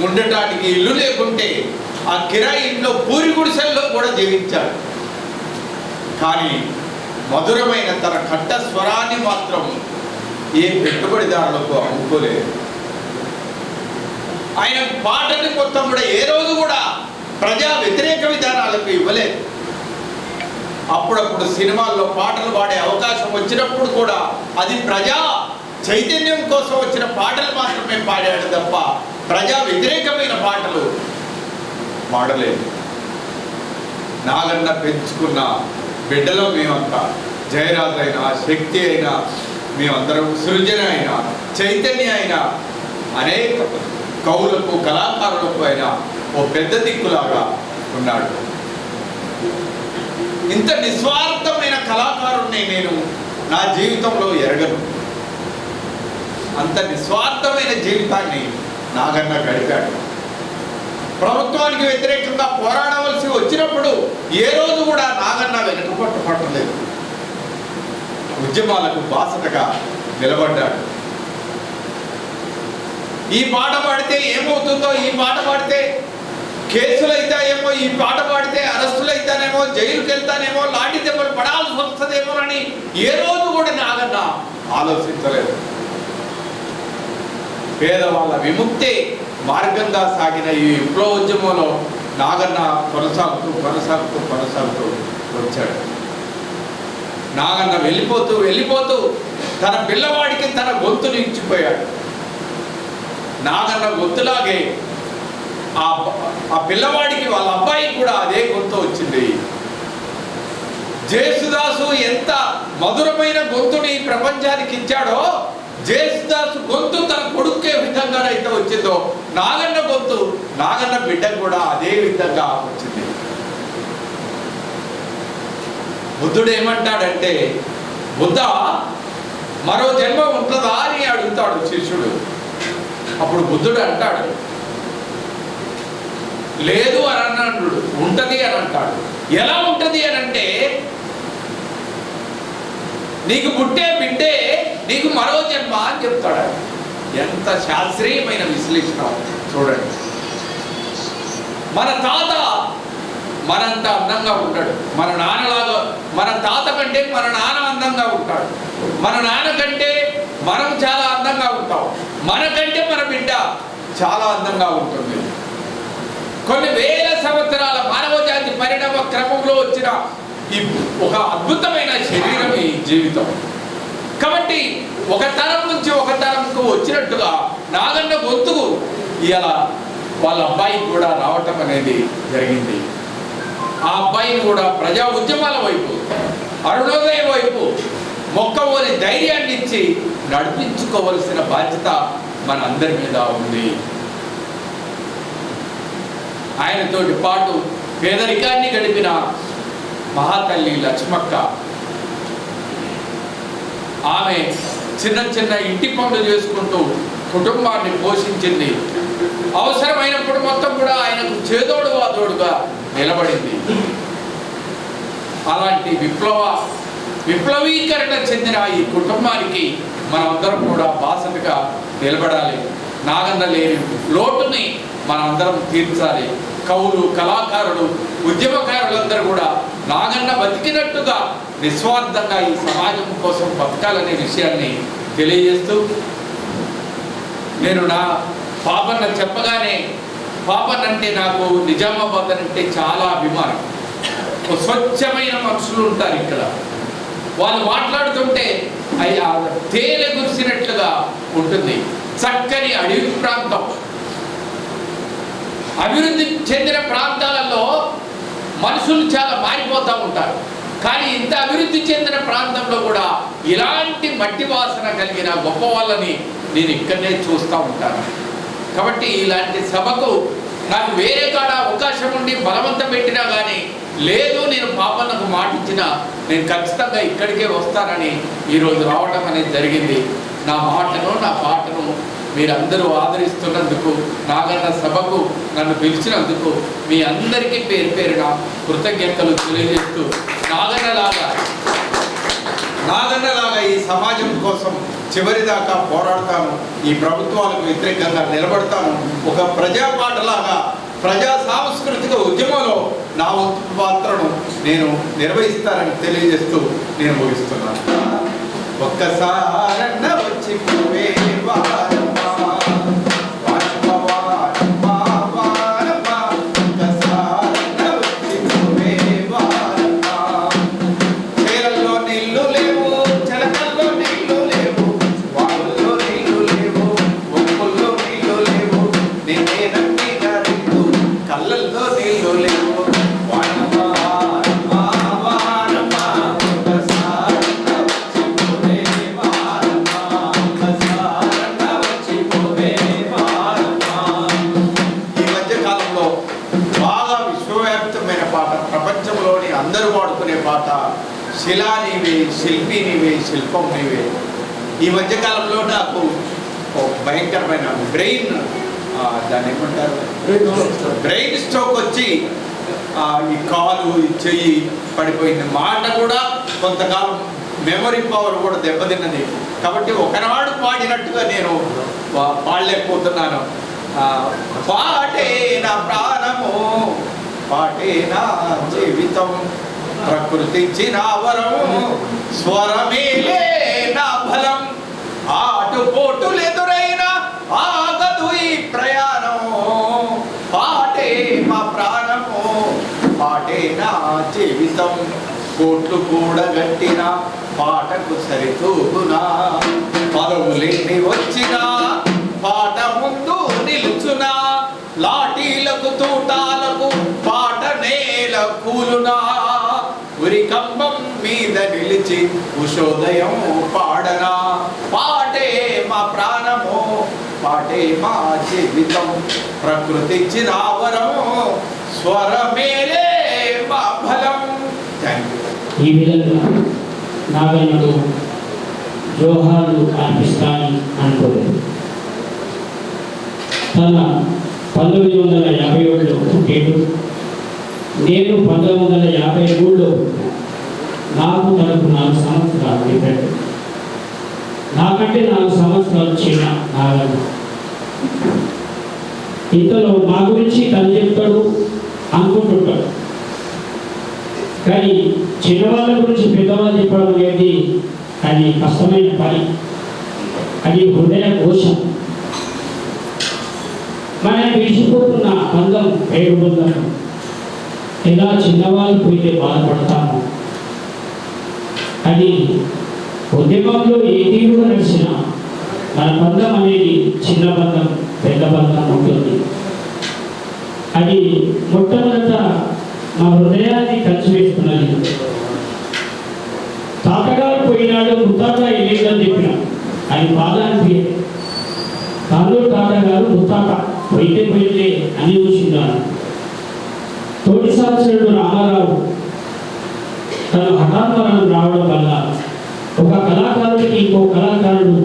ఉండటానికి ఇల్లు లేకుంటే ఆ కిరాయి ఇంట్లో పూరి గుడిసెల్లో కూడా జీవించాడు. కానీ మధురమైన తన కంఠ స్వరాన్ని మాత్రం ఏ పెట్టుబడిదారులకు అమ్ముకోలేదు. ఆయన పాటని మొత్తం కూడా ఏ రోజు కూడా ప్రజా వ్యతిరేక విధానాలకు ఇవ్వలేదు. అప్పుడప్పుడు సినిమాల్లో పాటలు పాడే అవకాశం వచ్చినప్పుడు కూడా అది ప్రజా చైతన్యం కోసం వచ్చిన పాటలు మాత్రమే పాడాడు తప్ప ప్రజా వ్యతిరేకమైన పాటలు పాడలేదు. నాగన్న పెంచుకున్న బిడ్డలో మేమంతా, జయరాజు అయినా, శక్తి అయినా, మేమందరం సృజన అయినా, చైతన్య అయినా, అనేక కవులకు కళాకారులకు అయినా ఓ పెద్ద దిక్కులాగా ఉన్నాడు. ఇంత నిస్వార్థమైన కళాకారుణ్ణి నేను నా జీవితంలో ఎరగను. అంత నిస్వార్థమైన జీవితాన్ని నాగన్న గడిపాడు. ప్రభుత్వానికి వ్యతిరేకంగా పోరాడవలసి వచ్చినప్పుడు ఏ రోజు కూడా నాగన్న వెనుకపట్టలేదు. ఉద్యమాలకు బాసటగా నిలబడ్డాడు. ఈ పాట పాడితే ఏమవుతుందో, ఈ పాట పాడితే కేసులు అవుతాయేమో, ఈ పాట పాడితే అరెస్టులు అవుతానేమో, జైలుకి వెళ్తానేమో, లాఠీ దెబ్బలు పడాల్సి వస్తుందేమోనని ఏ రోజు కూడా నాగన్న ఆలోచించలేదు. పేదవాళ్ళ విముక్తి మార్గంగా సాగిన ఈ విప్లవోద్యమంలో నాగన్న కొనసాగుతూ కొనసాగుతూ కొనసాగుతూ వచ్చాడు. నాగన్న వెళ్ళిపోతూ వెళ్ళిపోతూ తన పిల్లవాడికి తన గొంతుని ఇచ్చిపోయాడు. నాగన్న గొంతులాగే ఆ పిల్లవాడికి వాళ్ళ అబ్బాయికి కూడా అదే గొంతు వచ్చింది. జేసుదాసు ఎంత మధురమైన గొంతుని ప్రపంచానికి ఇచ్చాడో, జేసుదాసు గొంతు తన కొడుకే విధంగానైతే వచ్చిందో, నాగన్న గొంతు నాగన్న బిడ్డ కూడా అదే విధంగా వచ్చింది. బుద్ధుడు ఏమంటాడంటే, బుద్ధ మరో జన్మ ఉంటుందా అని అడుగుతాడు శిష్యుడు. అప్పుడు బుద్ధుడు అంటాడు, లేదు అని అన్నాడు, ఉంటది అని అంటాడు. ఎలా ఉంటది అని అంటే, నీకు పుట్టే బిడ్డే నీకు మరో జన్మ అని చెప్తాడు. ఎంత శాస్త్రీయమైన విశ్లేషణ చూడండి. మన తాత మనంత అందంగా ఉంటాడు. మన నాన్నలాగా, మన తాత కంటే మన నాన్న అందంగా ఉంటాడు. మన నాన్న కంటే మనం చాలా అందంగా ఉంటాం. మనకంటే మన బిడ్డ చాలా అందంగా ఉంటుంది. కొన్ని వేల సంవత్సరాల మానవ జాతి పరిణామ క్రమంలో వచ్చిన ఈ ఒక అద్భుతమైన శరీరం ఈ జీవితం. కాబట్టి ఒక తరం నుంచి ఒక తరంకు వచ్చినట్టుగా నాగన్న గొంతుకు ఇలా వాళ్ళ అబ్బాయికి కూడా రావటం అనేది జరిగింది. ఆ అబ్బాయిని కూడా ప్రజా ఉద్యమాల వైపు, అరుణోదయం వైపు మొక్కవోని ధైర్యాన్ని ఇచ్చి నడిపించుకోవలసిన బాధ్యత మన అందరి మీద ఉంది. ఆయనతోటి పాటు పేదరికాన్ని గడిపిన మహాతల్లి లక్ష్మక్క, ఆమె చిన్న చిన్న ఇంటి పనులు చేసుకుంటూ కుటుంబాన్ని పోషించింది. అవసరమైనప్పుడు మొత్తం కూడా ఆయనకు చేదోడు వాదోడుగా నిలబడింది. అలాంటి విప్లవీకరణ చెందిన ఈ కుటుంబానికి మనమందరం కూడా బాసటగా నిలబడాలి. నాగన్న లేని లోటుని మనందరం తీర్చాలి. కవులు, కళాకారులు, ఉద్యమకారులందరూ కూడా నాగన్న బతికినట్టుగా నిస్వార్థంగా ఈ సమాజం కోసం బతకాలనే విషయాన్ని తెలియజేస్తూ, నేను నా పాపన్న చెప్పగానే, పాపన్న అంటే నాకు నిజామాబాద్ అంటే చాలా అభిమానం. స్వచ్ఛమైన మనుషులు ఉంటారు ఇక్కడ. వాళ్ళు మాట్లాడుతుంటే తేనె గురిసినట్లుగా ఉంటుంది. చక్కని అడవి ప్రాంతం. అభివృద్ధి చెందిన ప్రాంతాలలో మనుషులు చాలా మారిపోతూ ఉంటారు. కానీ ఇంత అభివృద్ధి చెందిన ప్రాంతంలో కూడా ఇలాంటి మట్టి వాసన కలిగిన గొప్ప వాళ్ళని నేను ఇక్కడనే చూస్తూ ఉంటాను. కాబట్టి ఇలాంటి సభకు నాకు వేరే కాడ అవకాశం ఉండి బలవంతం పెట్టినా కానీ లేదు, నేను పాపన్నకు మాట ఇచ్చినా నేను ఖచ్చితంగా ఇక్కడికే వస్తానని ఈరోజు రావడం అనేది జరిగింది. నా మాటను, నా పాటను మీరందరూ ఆదరిస్తున్నందుకు, నాగన్న సభకు నన్ను పిలిచినందుకు మీ అందరికీ పేరు పేరున కృతజ్ఞతలు తెలియజేస్తూ, నాగన్నలాగా ఈ సమాజం కోసం చివరిదాకా పోరాడతాను. ఈ ప్రభుత్వాలకు వ్యతిరేకంగా నిలబడతాను. ఒక ప్రజాపాటలాగా ప్రజా సాంస్కృతిక ఉద్యమంలో నా వంతు పాత్రను నేను నిర్వహిస్తానని తెలియజేస్తూ నేను ముగిస్తున్నాను. ఒక్కసారన్న వచ్చి అందరూ వాడుకునే పాట శిలా నీవే, శిల్పి నీవే, శిల్పం నీవే. ఈ మధ్యకాలంలో నాకు భయంకరమైన దాన్ని ఏమంటారు, బ్రెయిన్ స్ట్రోక్ వచ్చి ఈ కాలు, ఈ చెయ్యి పడిపోయింది. మాట కూడా కొంతకాలం మెమరీ పవర్ కూడా దెబ్బతిన్నది. కాబట్టి ఒకనాడు పాడినట్టుగా నేను పాడలేకపోతున్నాను. పాటే నా ప్రాణము, పాటే నా జీవితం, ప్రకృతించిన వరము, స్వరమేలే నా బలం, ఆటుపోటులెదురైనా ఆగదు ఈ ప్రయాణం. పాటే మా ప్రాణము, పాటే నా జీవితం, కోట్లు కూడా గట్టిన పాటకు సరితూగునా, పదవులేని వచ్చిన పాట ముందు నిలుచునా, లాఠీలకు తూటాలకు పాట నేల కూలునా, ఉరికంబం మీద నిలిచి ఉషోదయం పాడనా. పాటే మా ప్రాణము, పాటే మా జీవితం, ప్రకృతించిన వరము, స్వరమేలే మా బలం. ఈ విధంగా నాగన్నకు జోహార్లు అర్పిస్తానని అనుకోలేదు. తన 1957లో పుట్టాడు. నేను 1953లో, నాకు తనకు 4 సంవత్సరాలు పెట్టాడు. నాకంటే 4 సంవత్సరాలు చిన్న నాగన్న. ఇంతలో మా గురించి తను చెప్తాడు అనుకుంటుంటాడు. కానీ చిన్నవాళ్ళ గురించి పెద్దవాళ్ళు చెప్పడం అనేది అది కష్టమైన పని. అది హృదయ కోశం. మనం విడిచిపోతున్న బంధం పేరు బంధం. ఎలా చిన్నవాళ్ళు పోయితే బాధపడతాము. అది ఉద్యమంలో ఏ తీరుగా నడిచినా మన బంధం అనేది చిన్న బంధం పెద్ద బంధం ఉంటుంది. అది మొట్టమొదట మా హృదయాన్ని కలిసివేస్తున్నది. తాతగారు పోయినాడు ముత్తాత లేదని చెప్పిన అది బాధ అనిపి కానూరు తాతగారు ముత్తాత పోయితే పోయితే అని చూసినారు. తోటి సంవత్సరుడు రామారావు తన హఠాన్మరణం రావడం వల్ల ఒక కళాకారుడికి ఇంకో కళాకారుడు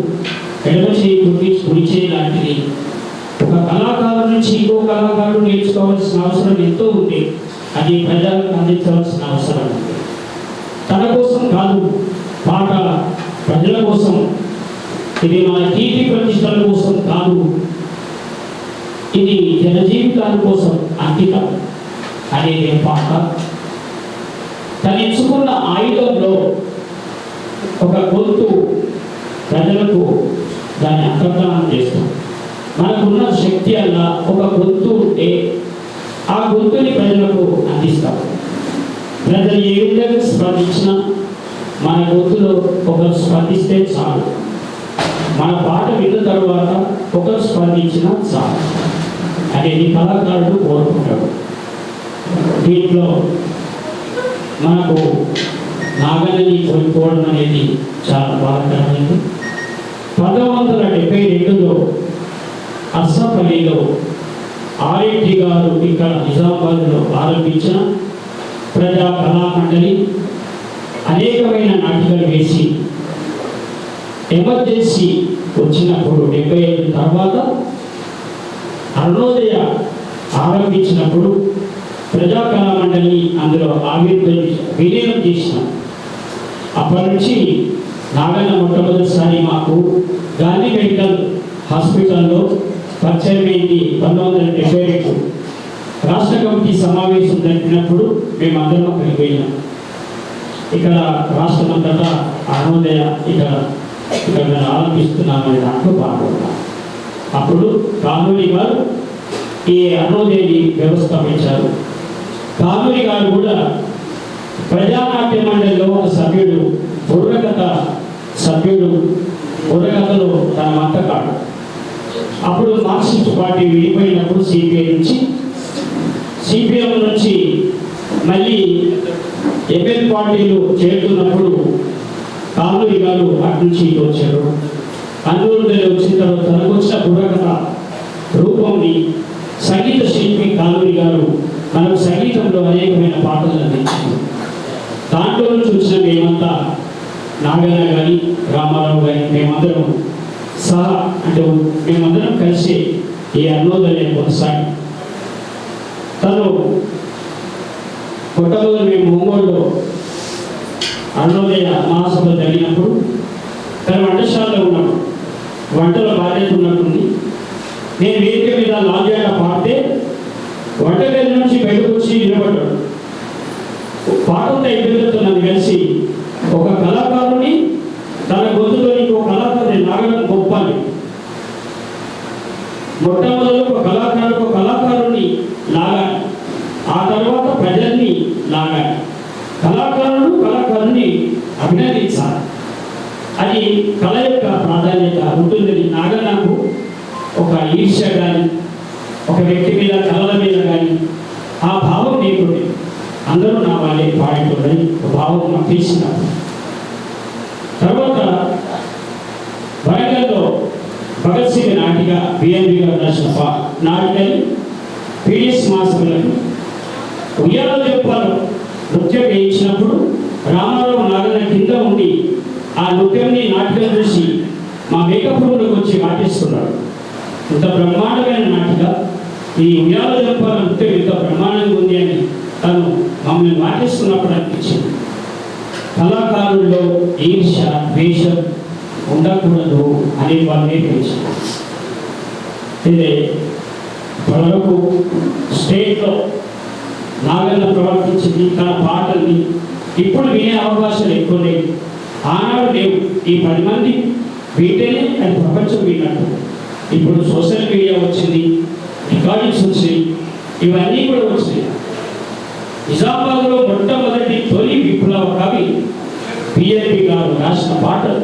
ఎడమ చేయి కుడి చేయి లాంటిది. ఒక కళాకారుడు నుంచి ఇంకో కళాకారుడు నేర్చుకోవాల్సిన అవసరం ఎంతో ఉంది. అది ప్రజలకు అందించవలసిన అవసరం ఉంది. తన కోసం కాదు, పాట ప్రజల కోసం, ఇది మన కీర్తి ప్రతిష్టల కోసం కాదు, ఇది జనజీవితాల కోసం అంకితం అనేది పాట. తను ఎంచుకున్న ఆయుధంలో ఒక గొంతు ప్రజలకు దాన్ని అంతర్ధానం చేస్తాం. మనకున్న శక్తి అలా ఒక గొంతు ఉంటే ఆ గొంతుని ప్రజలకు అందిస్తాం. ప్రజలు ఏ విధంగా స్పందించినా మన గొంతులో ఒకరు స్పందిస్తే చాలు. మన పాట విన్న తర్వాత ఒకరు స్పందించినా చాలు అనేది కళాకారుడు కోరుకుంటాడు. దీంట్లో మనకు నాగన్నని కోల్పోవడం అనేది చాలా బాధాకరమైంది. 1972లో అర్సపల్లిలో ఆర్ఎంటి గారు ఇక్కడ నిజామాబాద్లో ఆరంభించిన ప్రజా కళామండలి అనేకమైన నాటికలు వేసి ఎమర్జెన్సీ వచ్చినప్పుడు 75 తర్వాత అరుణోదయ ఆరంభించినప్పుడు ప్రజా కళామండలిని అందులో విలీనం చేసినాం. అప్పటి నుంచి నాగన్న మొట్టమొదటిసారి మాకు గాంధీ మెడికల్ హాస్పిటల్లో పరిచయం అయింది. 1972 రాష్ట్ర కమిటీ సమావేశం జరిపినప్పుడు మేమందరం అక్కడికి పోయినాం. ఇక్కడ రాష్ట్రమంతటా అరుణోదయ ఇక్కడ ఆరంభిస్తున్నామనే దాంట్లో పాల్గొన్నాం. అప్పుడు కానూరి గారు ఈ అరుణోదయని వ్యవస్థాపించారు. కానూరి గారు కూడా ప్రజానాట్య మండలిలో ఒక సభ్యుడు, బుర్రకథలో తన మంతకాడు. అప్పుడు మార్క్సిస్ట్ పార్టీ విడిపోయినప్పుడు సిపిఎం నుంచి మళ్ళీ ఎంఎల్ పార్టీలు చేరుతున్నప్పుడు కానూరి గారు అటు నుంచి ఇటు వచ్చారు. అన్నూరులో వచ్చిన తర్వాత తనకు వచ్చిన బుర్రకథ రూపంని సంగీత శిల్పి కానూరి గారు మనకు సంగీతంలో అనేకమైన పాటలు అందించారు. దాంట్లో నుంచి వచ్చిన మేమంతా నాగన్న కానీ రామారావు కానీ మేమందరం సహా అంటే మేమందరం కలిసి ఈ అరుణోదయం కొనసాగి తను కొట్టలో మేము ఒంగోలులో అరుణోదయ మహాసభ జరిగినప్పుడు తను వంటశాలలో ఉన్నాడు. వంటలో బాధ్యత ఉన్నట్టుంది. నేను వేదిక మీద లాంజేట పాడితే వంటగది నుంచి బయటకు వచ్చి నిలబడ్డాడు. పాటంతా ఇద్దరితో నన్ను కలిసి ఒక కళాకారుని తన గొంతులో ఇంకో కళాకారుని నాగడం గొప్పని, మొట్టమొదటి ఒక కళాకారుని లాగాలి, ఆ తర్వాత ప్రజల్ని లాగాలి, కళాకారుని అభినందించాలి. అది కళ యొక్క ప్రాధాన్యత ఉంటుందని నాగన్నకు ఒక ఈర్ష్య కానీ ఒక వ్యక్తి మీద కళల మీద కానీ ఆ భావం లేకుండే అందరూ నా వాళ్ళే పాడుతుందని ఒక భావం నాకు తెలిసినారు. తర్వాత వరంగల్లో భగత్ సింగ్ నాటిక బిఎన్బి గారు రాసిన నాటికని పీడిఎస్ మాసములను ఉయ్యాల చెప్పారు నృత్యం వేయించినప్పుడు రామారావు నాగన్న కింద ఉండి ఆ నృత్యంని నాటికలు చూసి మా మేకప్ రూమ్లోకి వచ్చి నాటిస్తున్నాడు. ఇంత బ్రహ్మాండమైన నాటిక, ఈ ఉయ్యాల చెప్పాల నృత్యం ఇంత బ్రహ్మాండంగా ఉంది అని తను మమ్మల్ని నాటిస్తున్నప్పుడు అనిపించింది. కళాకారుల్లో ఈర్ష్య ద్వేషం ఉండకూడదు అనే వాళ్ళే పెంచారు. ఇదే ఇప్పటివరకు స్టేట్లో నాగన్న ప్రవర్తించింది తన పాటల్ని ఇప్పుడు వినే అవకాశాలు ఎక్కువ లేవు. ఆనాడు లేవు. ఈ 10 మంది వీటేనే అది ప్రపంచం విన్నట్టు. ఇప్పుడు సోషల్ మీడియా వచ్చింది, రికార్డింగ్స్ వచ్చినాయి, ఇవన్నీ కూడా వచ్చినాయి. నిజామాబాద్లో మొట్టమొదటి తొలి విప్లవ కవి పిఎల్పి గారు రాసిన పాటలు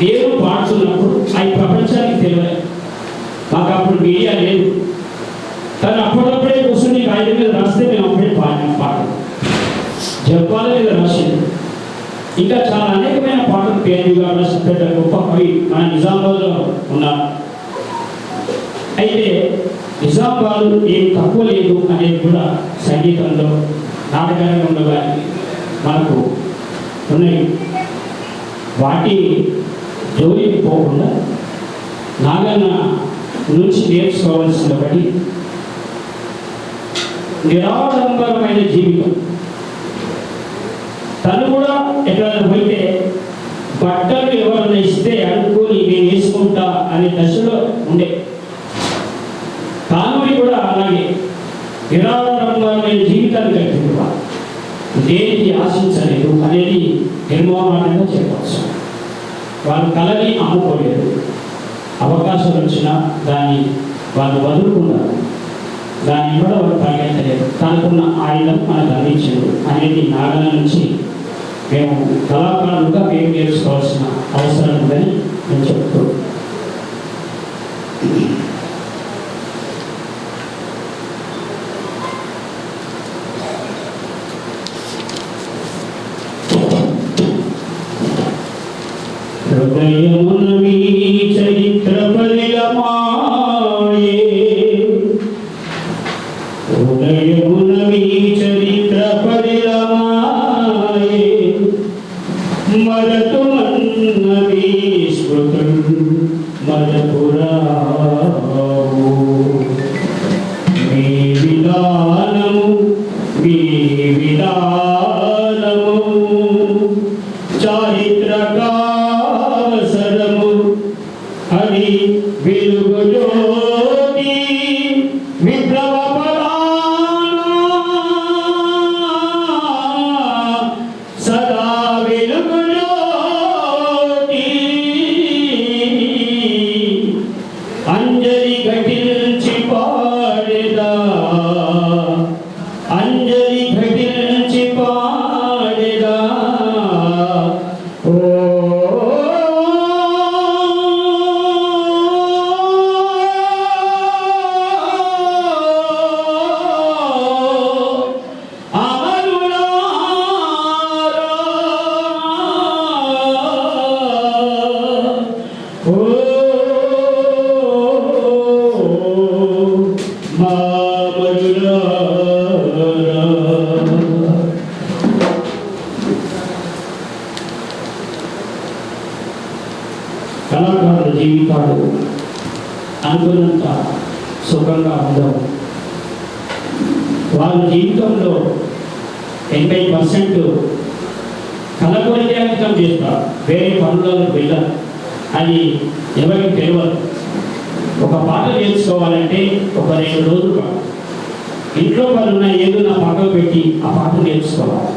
నేను పాడుతున్నప్పుడు అవి ప్రపంచానికి తెలియదు. మాకు అప్పుడు మీడియా లేదు. తను అప్పుడప్పుడే కూర్చొని కాగితం మీద రాస్తే మేము అప్పుడే పాడిన పాటలు జపాల మీద రాసింది. ఇంకా చాలా అనేకమైన పాటలు పిఎల్పి గారు రాసిన పెద్ద గొప్ప కవి మన నిజామాబాద్లో ఉన్నారు. అయితే నిజామాబాద్ ఏం తక్కువ లేదు అనేది కూడా సంగీతంలో నాటకరంగంలో కానీ మనకు ఉన్నాయి. వాటి జోలికి పోకుండా నాగన్న నుంచి నేర్చుకోవాల్సిన బట్టి నిరాడంబరమైన జీవితం. తను కూడా ఎక్కడైనా పోయితే బట్టలు ఎవరైనా ఇస్తే అనుకొని నేను వేసుకుంటా అనే దశలో ఉండే. కానుడి కూడా అలాగే నిరాడంబరమైన జీవితాన్ని గడిపింది. దేనికి ఆశించలేదు అనేది నిర్మోహమాటంగా చెప్పవచ్చు. వాళ్ళు కళని అమ్ముకోలేదు. అవకాశం వచ్చినా దాన్ని వాళ్ళు వదులుకున్నారు. దాన్ని కూడా వాళ్ళు పరిగెత్తలేదు. తనకున్న ఆయుధం మనకు అందించారు అనేది నాగల నుంచి మేము కళాకారులుగా మేము నేర్చుకోవాల్సిన అవసరం ఉందని నేను చెప్తూ హృదయమునవి చరిత్ర పరిలమాయే, హృదయమునవి చరిత్ర పరిలమాయే, మరతుమన్నవి స్మృతులు మరపురావు. మీ విధానము మీ విధానము చారిత్రకా అది వెలుగు జ్యోతి విప్లవ సదా వెలుగు జ్యోతి. అంజలి ఘటించి పాడేదా, అంజలి ఘటించి పాడేదా. ఓ కళాకారుల జీవితాలు అనుకున్నంత సుఖంగా ఉండవు. వాళ్ళ జీవితంలో 80% కళ కొరకే అంకితం చేస్తారు. వేరే పనులను వెళ్ళరు. అది ఎవరికి తెలియదు. ఒక పాట నేర్చుకోవాలంటే ఒక 2 రోజులు కాదు. ఇంట్లో పనున్న ఏదైనా పక్కకు పెట్టి ఆ పాట నేర్చుకోవాలి.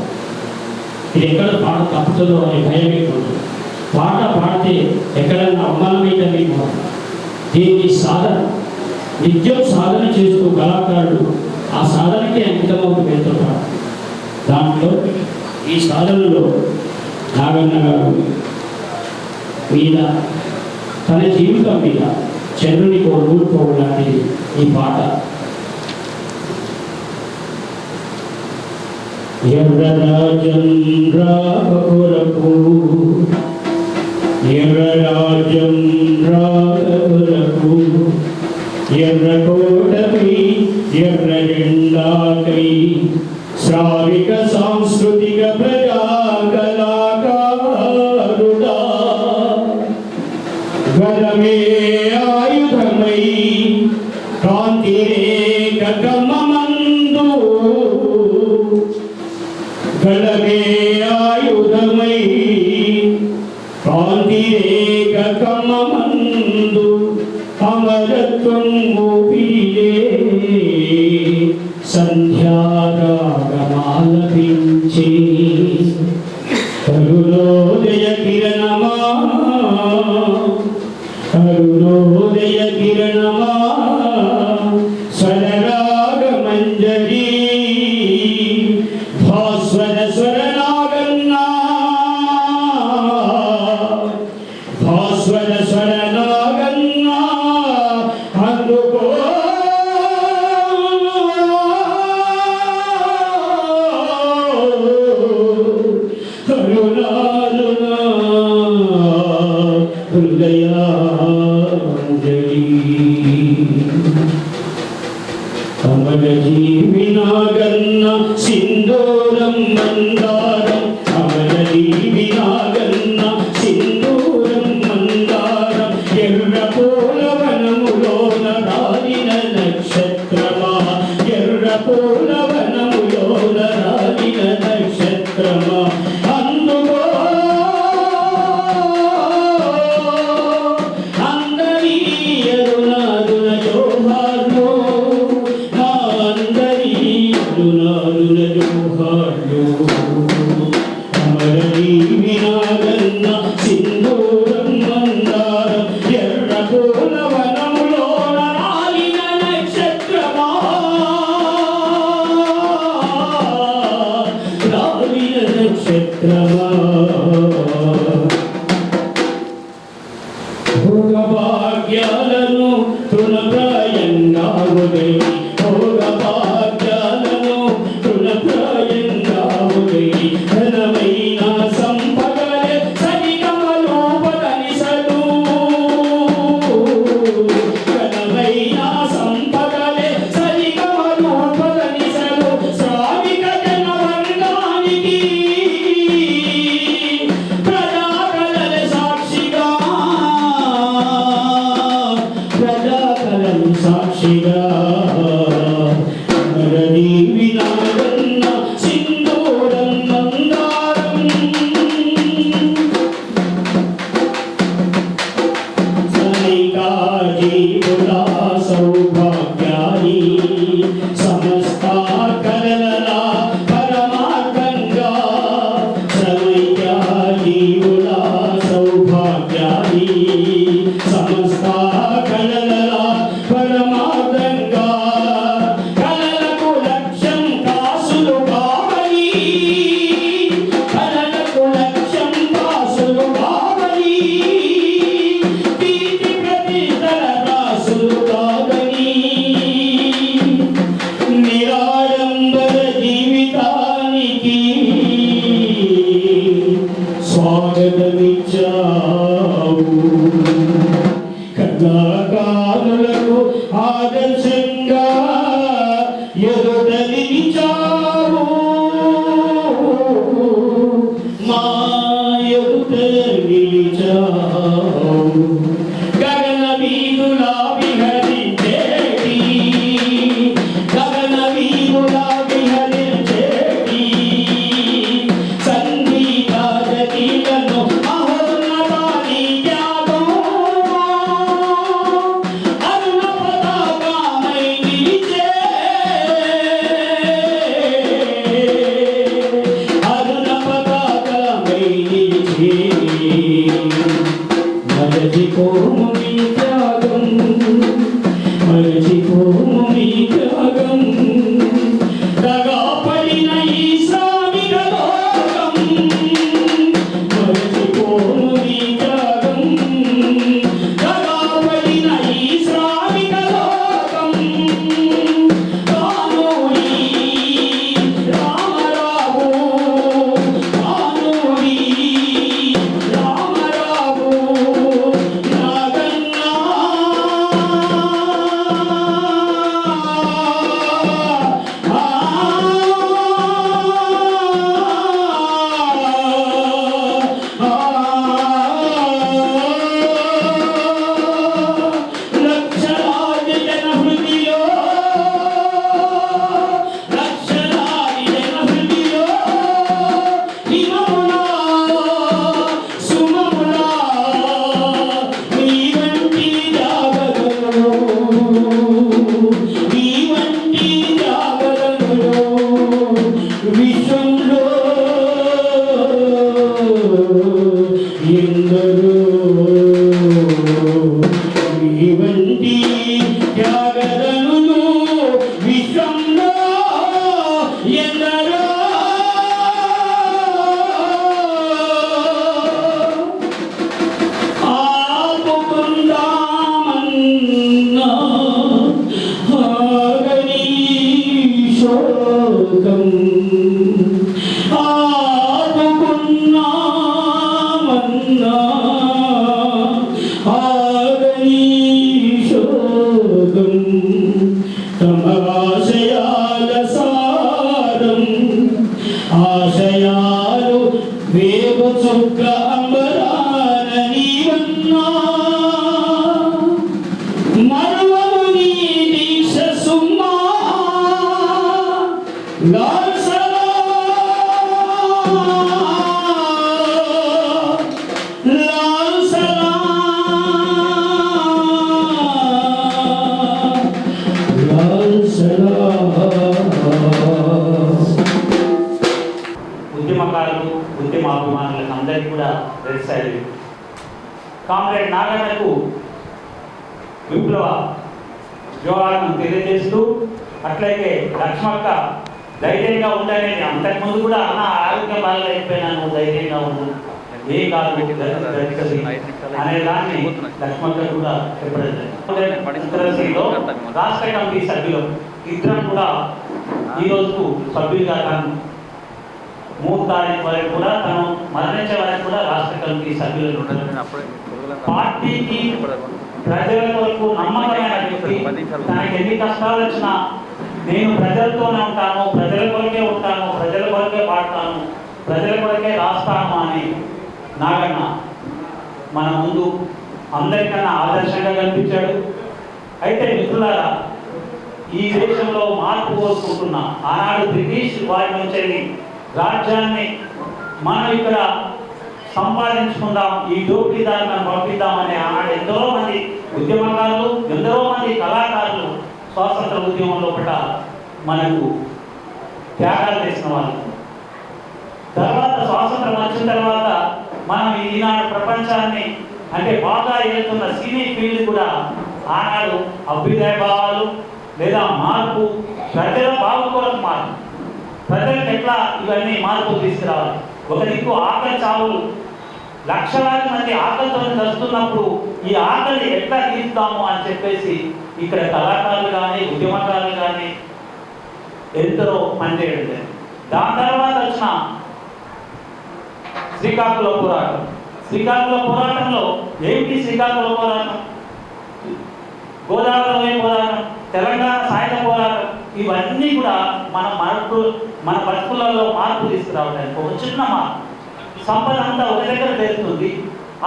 ఇది ఎక్కడ పాట తప్పుతుందో అనే భయం ఎక్కువ. పాట పాడితే ఎక్కడన్నా అవమానమైతే మీకు దీన్ని సాధన నిత్యం సాధన చేస్తూ కళాకారుడు ఆ సాధనకి అంకితమవుతూ వెళ్తుంటాడు. దాంట్లో ఈ సాధనలో నాగన్న గారు మీద తన జీవితం మీద చంద్రుని కోరుకోవడానికి ఈ పాట. ఎర్రరాజం రాఘపురకు, ఎర్రరాజం రాఘపురకు, ఎర్రకోటపై ఎర్ర జెండాకై శ్రావిక సాంస్కృతిక ప్రజా కళాకారుడా. గలమే ఆయుధమై కాంతి రేఖ కమ్మమందు, గలమే ఆయుధమై కాంతి రేఖ కమ్మమందు. అమరత్వం ఊపిరే సంధ్యారాగమాలపించే అరుణోదయ కిరణమా, అరుణోదయ కిరణమా స్వరరాగ మంజరీ కమల జీవినాగన్న సింధూరం మందారం కమల జీవినాగన్న సింధూరం మందారం ఎర్ర పూలవనములోన రాలిన నక్షత్రమా ఎర్ర పూలవనములోన రాలిన నక్షత్రమా అందుకో అందరి అరుణారుణ జోహార్లు నా అందరి అరుణారుణ జోహార్లు కమల జీవినాగన్న సింధూరం మందారం ఎర్ర పూలవనములోన రాలిన నక్షత్రమా రాలిన నక్షత్రమా భోగభాగ్యాలను తృణప్రాయంగా వదిలి భోగభాగ్యాలను తృణప్రాయంగా వదిలి ఘనమైన సంపదలే సరిగమలు పదనిసలు ఘనమైన సంపదలే సరిగమలు పదనిసలు శ్రావిక జనవర్గానికి ప్రజాకళల సాక్షిగా ప్రజాకళల సాక్షిగా కమల జీవినాగన్న సింధూరం మందారం సనికా జీవుల సౌభాగ్యాన్ని సమస్త కళల పరమార్థంగా శ్రమయ్య జీవుల సౌభాగ్యాన్ని సమస్త కళల పరమార్థంగా కళలకు లక్ష్యం కాసులు కావలి కళలకు లక్ష్యం కాసులు కావలి కీర్తి ప్రతిష్టల రాసులు కాదని నిరాడంబర జీవితానికి స్వాగతమిచ్చావు కళాకారులకు ఆదర్శంగా ఎదుట నిలిచావు మా ఎదుట నిలిచావు గగన వీధులా విహరించేటి గగన వీధులా విహరించేటి సంగీత జతిలను మహోన్నతాని త్యాగం అరుణ పతాకమై నిలిచే లాల్ సలాం, లాల్ సలాం, లాల్ సలాం. ఉద్యమకారులు, ఉద్యమాభిమానులకు అందరికీ కూడా తెలుసాయి. కామ్రేడ్ నాగన్నకు విప్లవ జోహాలను తెలియజేస్తూ, అట్లయితే లక్ష్మక్క ధైర్యంగా ఉండనేది అంతకుముందు కూడా అన్న ఆరోగ్యం బాగాలేకపోయినా నువ్వు ధైర్యంగా ఉండు, ఏ కాదు అనే దాన్ని లక్ష్మక్క కూడా చెప్పడం. రాష్ట్ర కమిటీ సభ్యులు ఇద్దరం కూడా ఈరోజు సభ్యులుగా తను 3 తారీఖు వరకు కూడా తను మరణించే వరకు కూడా రాష్ట్ర కమిటీ సభ్యులు పార్టీకి ప్రజల కొరకు నమ్మకమైన వ్యక్తి. తనకి ఎన్ని కష్టాలు వచ్చినా నేను ప్రజలతోనే ఉంటాను, ప్రజల కొరకే ఉంటాను, ప్రజల కొరకే పాడతాను, ప్రజల కొరకే రాస్తాను అని నాగన్న మన ముందు అందరికన్నా ఆదర్శంగా కనిపించాడు. అయితే మిత్రులారా, ఈ దేశంలో మార్పు కోరుకుంటున్న ఆనాడు బ్రిటిష్ వారి నుంచి రాజ్యాన్ని మనం ఇక్కడ సంపాదించుకుందాం, ఈ దోపిడీదారులను పంపిద్దామనే ఆనాడు ఎందరో మంది ఉద్యమకారులు, ఎందరో మంది కళాకారులు స్వాతంత్ర ఉద్యమంలో పట్ల మనకు త్యాగాలు చేసిన వాళ్ళు. తర్వాత స్వాతంత్రం వచ్చిన తర్వాత మనం ఈనాడు ప్రపంచాన్ని అంటే బాగా వెళ్తున్న సినీ ఫీల్డ్ కూడా ఆనాడు అభ్యుదయ భావాలు లేదా మార్పు, ప్రజల బాగు కొరకు మార్పు, ప్రజలకు ఎట్లా ఇవన్నీ మార్పు తీసుకురావాలి. ఒక దిక్కు ఆకలి చావులు, లక్షలాది మంది ఆకలితో వస్తున్నప్పుడు ఈ ఆకలి ఎట్లా తీరుస్తాము అని చెప్పేసి ఇక్కడ కళాకారులు కానీ ఉద్యమకారులు కానీ ఎందరో పనిచేయడం. దాని తర్వాత వచ్చిన శ్రీకాకుళం పోరాటం. శ్రీకాకుళం పోరాటంలో ఏమిటి శ్రీకాకుళం పోరాటం, గోదావరి పోరాటం, తెలంగాణ సాయుధ పోరాటం, ఇవన్నీ కూడా మన బతుకులలో మార్పు తీసుకురావడానికి ఒక చిన్న మార్పు. సంపద అంతా ఒక దగ్గర చేరుతుంది,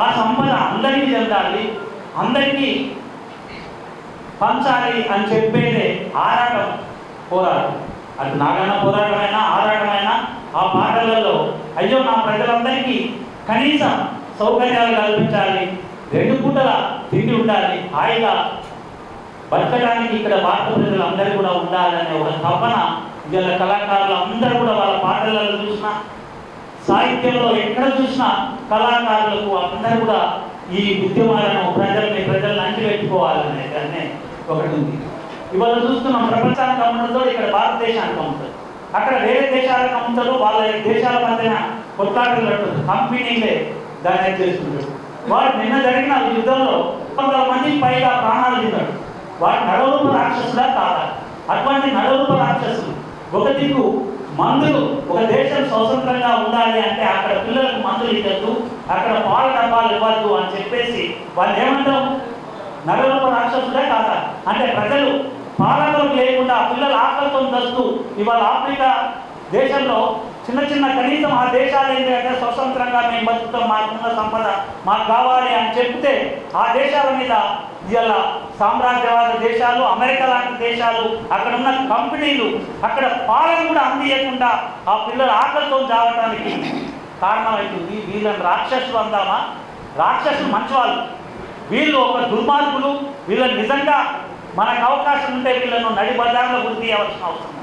ఆ సంపద అందరికీ చెందాలి, అందరికీ పంచాలి అని చెప్పేదే ఆరాటం, పోరాటం. అటు నాగన్న పోరాటమైనా ఆరాటమైనా ఆ పాటలలో అయ్యో నా ప్రజలందరికీ కనీసం సౌకర్యాలు కల్పించాలి, 2 పూటల తిండి ఉండాలి, హాయిగా బతకడానికి ఇక్కడ భారత ప్రజలు అందరూ కూడా ఉండాలనే ఒక తపన ఇలా కళాకారులు అందరూ కూడా వాళ్ళ పాటలలో చూసినా, సాహిత్యంలో ఎక్కడ చూసినా కళాకారులకు అందరూ కూడా ఈ ఉద్యమాలను ప్రజలను అంటిపెట్టుకోవాలనే దాన్ని ఒకటి ఉంది. ఇవాళ చూస్తున్నాం, ప్రపంచానికి అమ్ముతుందో ఇక్కడ భారతదేశానికి అమ్ముతుంది, అక్కడ వేరే దేశాలకు అమ్ముతారు, వాళ్ళ దేశాల మధ్యన కొట్లాటలు కట్టుతుంది, కంపెనీలే దాన్ని చేస్తుంటారు. వాడు నిన్న జరిగిన యుద్ధంలో 100 మందికి పైగా ప్రాణాలు తిన్నాడు. వాడు నడవరూప రాక్షసులా కాదా? అటువంటి నడవరూప రాక్షసులు. ఒక దిక్కు మందులు, ఒక దేశం స్వతంత్రంగా ఉండాలి అంటే అక్కడ పిల్లలకు మందులు ఇవ్వద్దు, అక్కడ పాల డబ్బాలు ఇవ్వద్దు అని చెప్పేసి వాళ్ళు ఏమంటాం, నడవరూప రాక్షసులే కాదా? అంటే ప్రజలు పాలనలో లేకుండా పిల్లలు ఆకలితో దస్తూ ఇవాళ ఆఫ్రికా దేశంలో చిన్న చిన్న కనీసం ఆ దేశాలు ఏంటంటే స్వతంత్రంగా మేము బతుకుతాం, మాకున్న సంపద మాకు కావాలి అని చెప్తే ఆ దేశాల మీద ఇవాళ సామ్రాజ్యవాద దేశాలు, అమెరికా లాంటి దేశాలు, అక్కడ ఉన్న కంపెనీలు అక్కడ పాలన కూడా అందియకుండా ఆ పిల్లలు ఆకలితో చావడానికి కారణమవుతుంది. వీళ్ళని రాక్షసులు అందామా? రాక్షసులు మంచివాళ్ళు, వీళ్ళు ఒక దుర్మార్గులు. వీళ్ళని నిజంగా మనకు అవకాశం ఉంటే వీళ్ళను నడి బజార్లో గురి తీయవలసిన అవసరం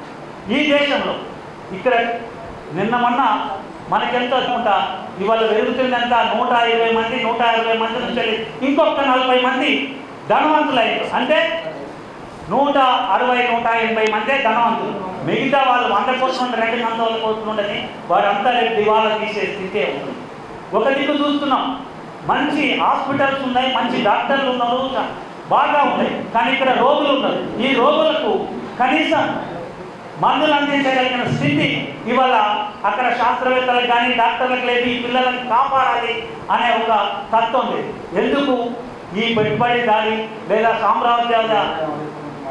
ఈ దేశంలో. ఇక్కడ నిన్న మొన్న మనకెంతో అనుకుంటా ఇవాళ పెరుగుతుందంట 120 మంది 150 మంది నుంచి ఇంకొక 40 మంది ధనవంతులయ్యారు. అంటే 160-180 మందే ధనవంతులు, మిగతా వాళ్ళు 100 కోట్ల నుండి 200 కోట్ల నుండి వారంతా రేపు దివాలా తీసే స్థితే ఉంటుంది. ఒక దిక్కు చూస్తున్నాం, మంచి హాస్పిటల్స్ ఉన్నాయి, మంచి డాక్టర్లు ఉన్నారు, బాగా ఉన్నాయి, కానీ ఇక్కడ రోగులు ఉన్నారు. ఈ రోగులకు కనీసం మందులు అందించగలిగిన స్థితి ఇవాళ అక్కడ శాస్త్రవేత్తలకు కానీ డాక్టర్లకు లేదు. ఈ పిల్లలను కాపాడాలి అనే ఒక తత్వం లేదు. ఎందుకు? ఈ పెట్టుబడిదారి లేదా సామ్రాజ్యాల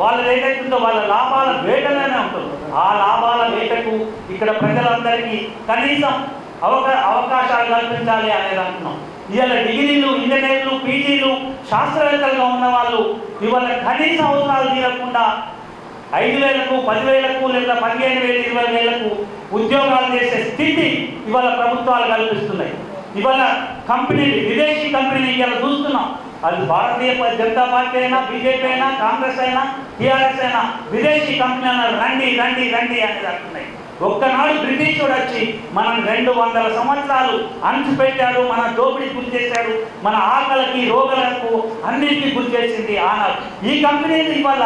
వాళ్ళు ఏదైతుందో వాళ్ళ లాభాల వేటలోనే ఉంటుంది. ఆ లాభాల వేటకు ఇక్కడ ప్రజలందరికీ కనీసం అవకాశాలు కల్పించాలి అనేది అంటున్నాం. ఇవాళ డిగ్రీలు, ఇంజనీర్లు, పీజీలు, శాస్త్రవేత్తలుగా ఉన్న వాళ్ళు ఇవాళ కనీస అవసరాలు తీరకుండా 5,000కు 10,000కు లేదా 15,000 20,000కు ఉద్యోగాలు చేసే స్థితి ఇవాళ ప్రభుత్వాలు కల్పిస్తున్నాయి. ఇవాళ కంపెనీలు, విదేశీ కంపెనీలు ఇవాళ చూస్తున్నాం. అది భారతీయ జనతా పార్టీ అయినా, బీజేపీ అయినా, కాంగ్రెస్ అయినా, టీఆర్ఎస్ అయినా, విదేశీ కంపెనీలు రండి రండి రండి అనేది అంటున్నాయి. ఒక్కనాడు బ్రిటిషుడు వచ్చి మనం 200 సంవత్సరాలు అణచిపెట్టాడు, మన దోపిడీ గురి చేశాడు, మన ఆకలికి రోగాలకు అన్నిటికీ గురి చేసింది ఆనాడు. ఈ కంపెనీలు ఇవాళ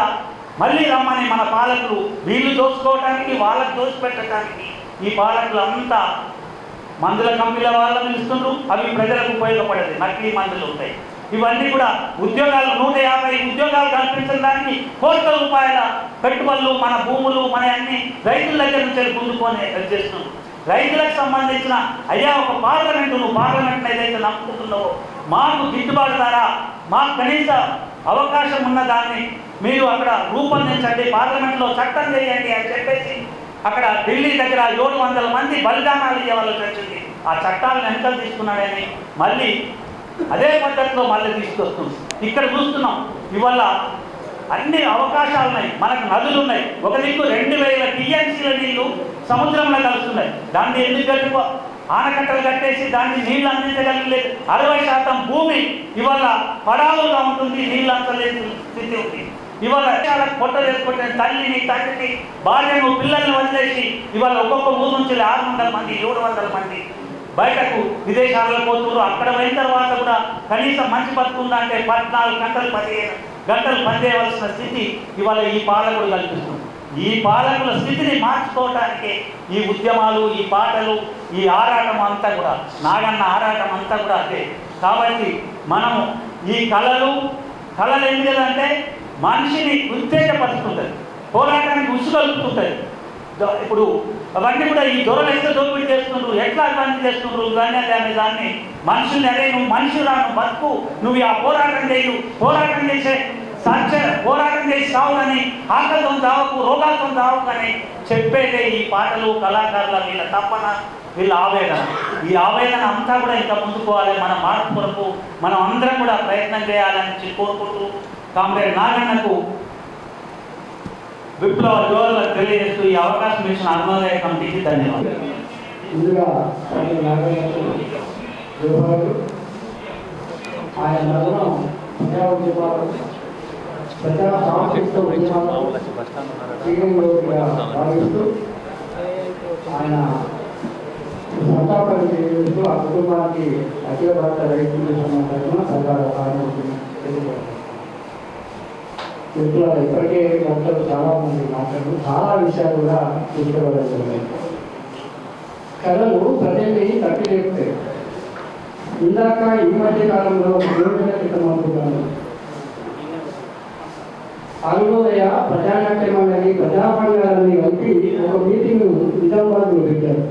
మళ్ళీ రమ్మని మన పాలకులు వీళ్ళు దోచుకోవడానికి, వాళ్ళకు దోచిపెట్టడానికి ఈ పాలకులు అంతా మందుల కంపెనీల వాళ్ళని ఇస్తుండ్రు. అవి ప్రజలకు ఉపయోగపడేది, నకిలీ మందులు ఉంటాయి. ఇవన్నీ కూడా ఉద్యోగాలు 150 ఉద్యోగాలు కల్పించడానికి కోట్ల రూపాయల పెట్టుబడులు, మన భూములు, మన అన్ని రైతుల దగ్గర నుంచి గుంజుకొని చేస్తున్నాం. రైతులకు సంబంధించిన అయ్యా ఒక నువ్వు పార్లమెంట్ ఏదైతే నమ్ముకుంటున్నావో మాకు గిట్టుబాటు ధర, మాకు కనీస అవకాశం ఉన్న దాన్ని మీరు అక్కడ రూపొందించండి, పార్లమెంట్లో చట్టం చేయండి అని చెప్పేసి అక్కడ ఢిల్లీ దగ్గర 700 మంది బలిదానాలు ఇవ్వాల్సి వచ్చింది. ఆ చట్టాలను వెనకలు తీసుకున్నాడని మళ్ళీ అదే పద్ధతిలో మళ్ళీ తీసుకొస్తుంది. ఇక్కడ చూస్తున్నాం ఇవాళ అన్ని అవకాశాలు ఉన్నాయి, మనకు నదులు ఉన్నాయి. ఒక దిక్కు 2,000 టీఎంసీల నీళ్లు సముద్రంలో కలుస్తున్నాయి. దాన్ని ఎందుకు ఆనకట్టలు కట్టేసి దాన్ని నీళ్లు అందించగలలేదు. 60% భూమి ఇవాళ పడాలుగా ఉంటుంది, నీళ్ళు అంతలేని స్థితి ఉంది. ఇవాళ చాలా పొట్ట చేసుకుంటే తల్లిని, తండ్రిని, భార్యను, పిల్లల్ని వదిలేసి ఇవాళ ఒక్కొక్క ఊరు నుంచి 600 మంది 700 మంది బయటకు విదేశాలకు పోతున్నారు. అక్కడ పోయిన తర్వాత కూడా కనీసం మంచి బతుకుందంటే 14 గంటలు 15 గంటలు పనిచేయవలసిన స్థితి ఇవాళ ఈ పాలకుడు కల్పిస్తుంది. ఈ పాలకుల స్థితిని మార్చుకోవడానికి ఈ ఉద్యమాలు, ఈ పాటలు, ఈ ఆరాటం అంతా కూడా, నాగన్న ఆరాటం అంతా కూడా అదే. కాబట్టి మనము ఈ కళలు ఎందుకంటే మనిషిని ఉత్తేజపరుస్తుంటుంది, పోరాటానికి ఉసుగలుపుతుంటుంది. ఇప్పుడు అవన్నీ కూడా ఈ దొరలు ఎంత దోపిడీ చేస్తుండ్రు, ఎట్లా అభివృద్ధి చేస్తుండ్రు, దాన్ని మనుషుల్ని అరే నువ్వు మనుషురా, నువ్వు బతుకు, నువ్వు ఆ పోరాటం చేయు, పోరాటం చేసే పోరాటం చేసి సావులని, ఆకలితో దావకు, రోగాలతో దావకు అని చెప్పేదే ఈ పాటలు, కళాకారుల వీళ్ళ తప్పన, వీళ్ళ ఆవేదన. ఈ ఆవేదన అంతా కూడా ఇంకా ముందుకోవాలి. మన మార్పు కొరకు మనం అందరం కూడా ప్రయత్నం చేయాలని కోరుకుంటూ కామ్రేడ్ నాగన్నకు విప్లవ జోరులకు తెలియజేస్తూ ఈ అవకాశం ఇచ్చిన అరుణోదయ కమిటీకి ధన్యవాదాలు. ముందుగా ఆయన నగరం ప్రజా ఉద్యమాలు, ప్రజా సాంస్కృతిక ఉద్యమాలు భావిస్తూ ఆయన సంతాపాలు తెలియజేస్తూ ఆ కుటుంబానికి అఖిల భారత రైతు తరఫున మిత్రులు ఇప్పటికే డాక్టర్లు చాలా మంది మాట్లాడు చాలా విషయాలు కూడా చూసుకోవడం. కళలు ప్రజల్ని తప్పి లేపుతాయి. ఇందాక ఈ మధ్య కాలంలో 7 నెలల క్రితం అనుకుంటున్నాను, అరుణోదయ ప్రజానాట్య మండలి, ప్రజాపండాలని కలిపి ఒక మీటింగ్ నిజామాబాద్లో పెట్టారు.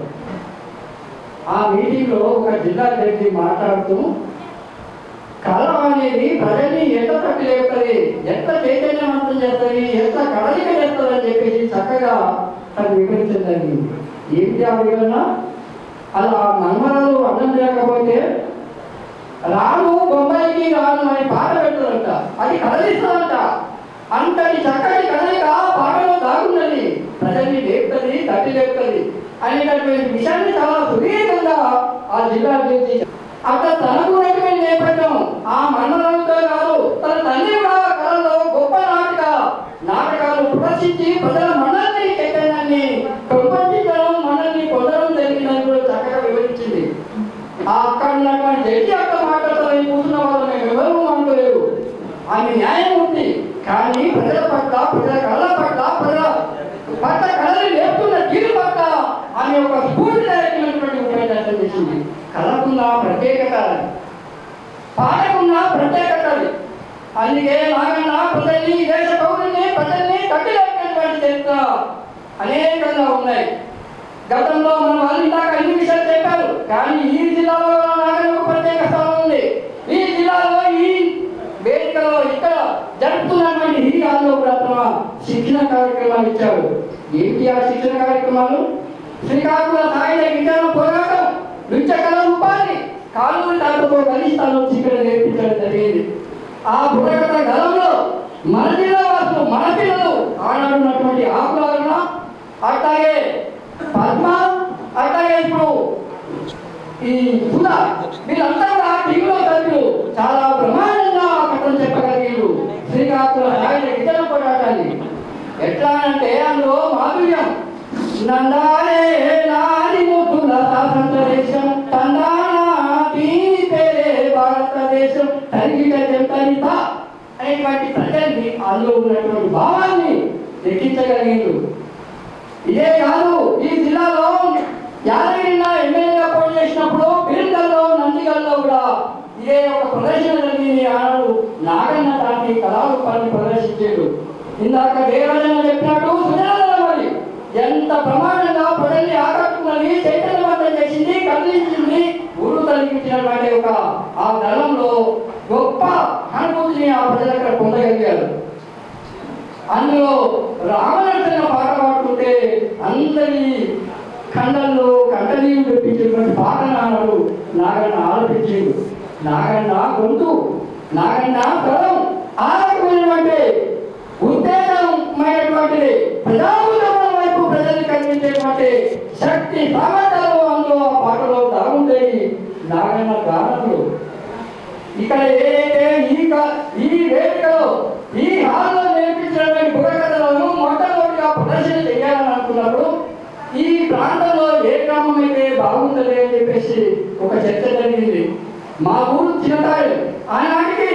ఆ మీటింగ్లో ఒక జిల్లా జడ్జి మాట్లాడుతూ కళ అనేది ప్రజల్ని ఎంత తప్పి లేపుతుంది, ఎంత చైతన్యవంతం చేస్తుంది, ఎంత కదలిక చేస్తుంది అని చెప్పేసి చక్కగా తను వివరించండి. ఏంటి ఆ వివరణ? అలా మన్మరాలు అన్నం లేకపోతే రాను బొంబాయికి రాను అని పాట పెడుతుందంట, అది కదలిస్తుందంట. అంతటి చక్కటి కదలిక పాటలో దాగుందని, ప్రజల్ని లేపుతుంది, తట్టి లేపుతుంది అనేటటువంటి విషయాన్ని చాలా సుదీర్ఘంగా ఆ జిల్లా గురించి అక్కడ తనకు ఉన్నటువంటి నేపథ్యం ఆ మండలంతో కాదు, తన తల్లి కూడా కళలో గొప్ప నాటకాలు ప్రదర్శించి ప్రజల మండలిని చైతన్యాన్ని పెంపొందించడం, మండలిని పొందడం జరిగిందని కూడా చక్కగా వివరించింది. అక్కడ ఉన్నటువంటి జడ్జి అక్కడ మాట్లాడుతారని కూర్చున్న వాళ్ళు మేము ఎవరు అనుకోలేదు. ఆమె న్యాయమూర్తి, కానీ ప్రజల పట్ల, ప్రజల కళల పట్ల, ప్రజల పట్ల కళని లేపుతున్న తీరు పట్ల ఆమె ఒక స్ఫూర్తిదాయకమైనటువంటి ఉపన్యాసం చేసింది. కళకున్న ప్రత్యేకత, పాటకున్న ప్రత్యేకత. అందుకే నాగన్న ప్రజల్ని, దేశ పౌరుల్ని, ప్రజల్ని కట్టిలేపినటువంటి చరిత్ర అనేకంగా ఉన్నాయి. గతంలో మన వాళ్ళు ఇందాక అన్ని విషయాలు చెప్పారు, కానీ ఈ జిల్లాలో నాగన్నకు ప్రత్యేక స్థానం ఉంది. ఈ జిల్లాలో ఈ వేదికలో ఇక్కడ జరుపుతున్నటువంటి ఈ హాల్లో కూడా శిక్షణ కార్యక్రమాలు ఇచ్చారు. ఏంటి ఆ శిక్షణ కార్యక్రమాలు? శ్రీకాకుళ సాయుధ విజ్ఞాన పోరాటం, నృత్య కళ రూపాన్ని కాలూరి డాక్టర్తో కలిసి తను ఇక్కడ నేర్పించడం జరిగింది. ఆ బుర్రకథ గలంలో మన జిల్లా వాసులు పిల్లలు మన పిల్లలు ఆనాడు ఉన్నటువంటి ఆకులాలన, అట్లాగే పద్మ, అట్లాగే ఇప్పుడు ఈ సుధా, వీళ్ళంతా కూడా టీవీలో సభ్యులు చాలా బ్రహ్మాండంగా కథలు చెప్పగలిగారు. శ్రీకాకుళం ఆయన ఇతర పోరాటాన్ని ఎట్లా అంటే అందులో మాధుర్యం నందాలే నాది ముద్దుల స్వాతంత్రదేశం తందానా దీని పేరే భారతదేశం తరిగిట చెంతరిత అనేటువంటి ప్రజల్ని అందులో ఉన్నటువంటి భావాన్ని ఎక్కించగలిగారు. ఇదే కాదు, ఈ జిల్లాలో యాదగిరిలో ఎమ్మెల్యేగా పోటీ చేసినప్పుడు బిల్గల్లో నందిగల్లో కూడా ఇదే ఒక ప్రదర్శన జరిగింది. ఆనాడు నాగన్న దాటి కళారూపాన్ని ప్రదర్శించాడు. ఇందాక దేవరాజన్న చెప్పినట్టు సుజనాలి ఎంత ప్రమాణంగా ప్రజల్ని ఆకట్టుకున్నది, చైతన్యవంతం చేసింది, కదిలించింది, ఊరు తొలగించినటువంటి ఒక ఆ దళంలో గొప్ప అనుభూతిని ఆ ప్రజలు అక్కడ పొందగలిగారు. అందులో రామనర్తన పాట పాడుతుంటే అందరి ఖండంలో కంటనీయులు తెప్పించినటువంటి పాట నాడు నాగన్న ఆలపించిండు. నాగన్న గొంతు, నాగన్న స్వరం ఆరోగ్యమైనటువంటి ఉత్తేజమైనటువంటిది, ప్రజాభూతమైన వైపు ప్రజల్ని కలిగించేటువంటి శక్తి సామర్థ్యాలు అందులో ఆ పాటలో దాగుంటాయి. నాగన్న గానంలో ఇక్కడ ఏదైతే ఈ వేదికలో ఈ హాల్లో నేర్పించినటువంటి బుర్రకథలను మొట్టమొదటిగా ప్రదర్శన చేయాలని అనుకున్నప్పుడు ఈ ప్రాంతంలో ఏ గ్రామం అయితే బాగుంటుంది అని చెప్పేసి ఒక చర్చ జరిగింది. మా ఊరు చిన్నతాయి, ఆనాటికి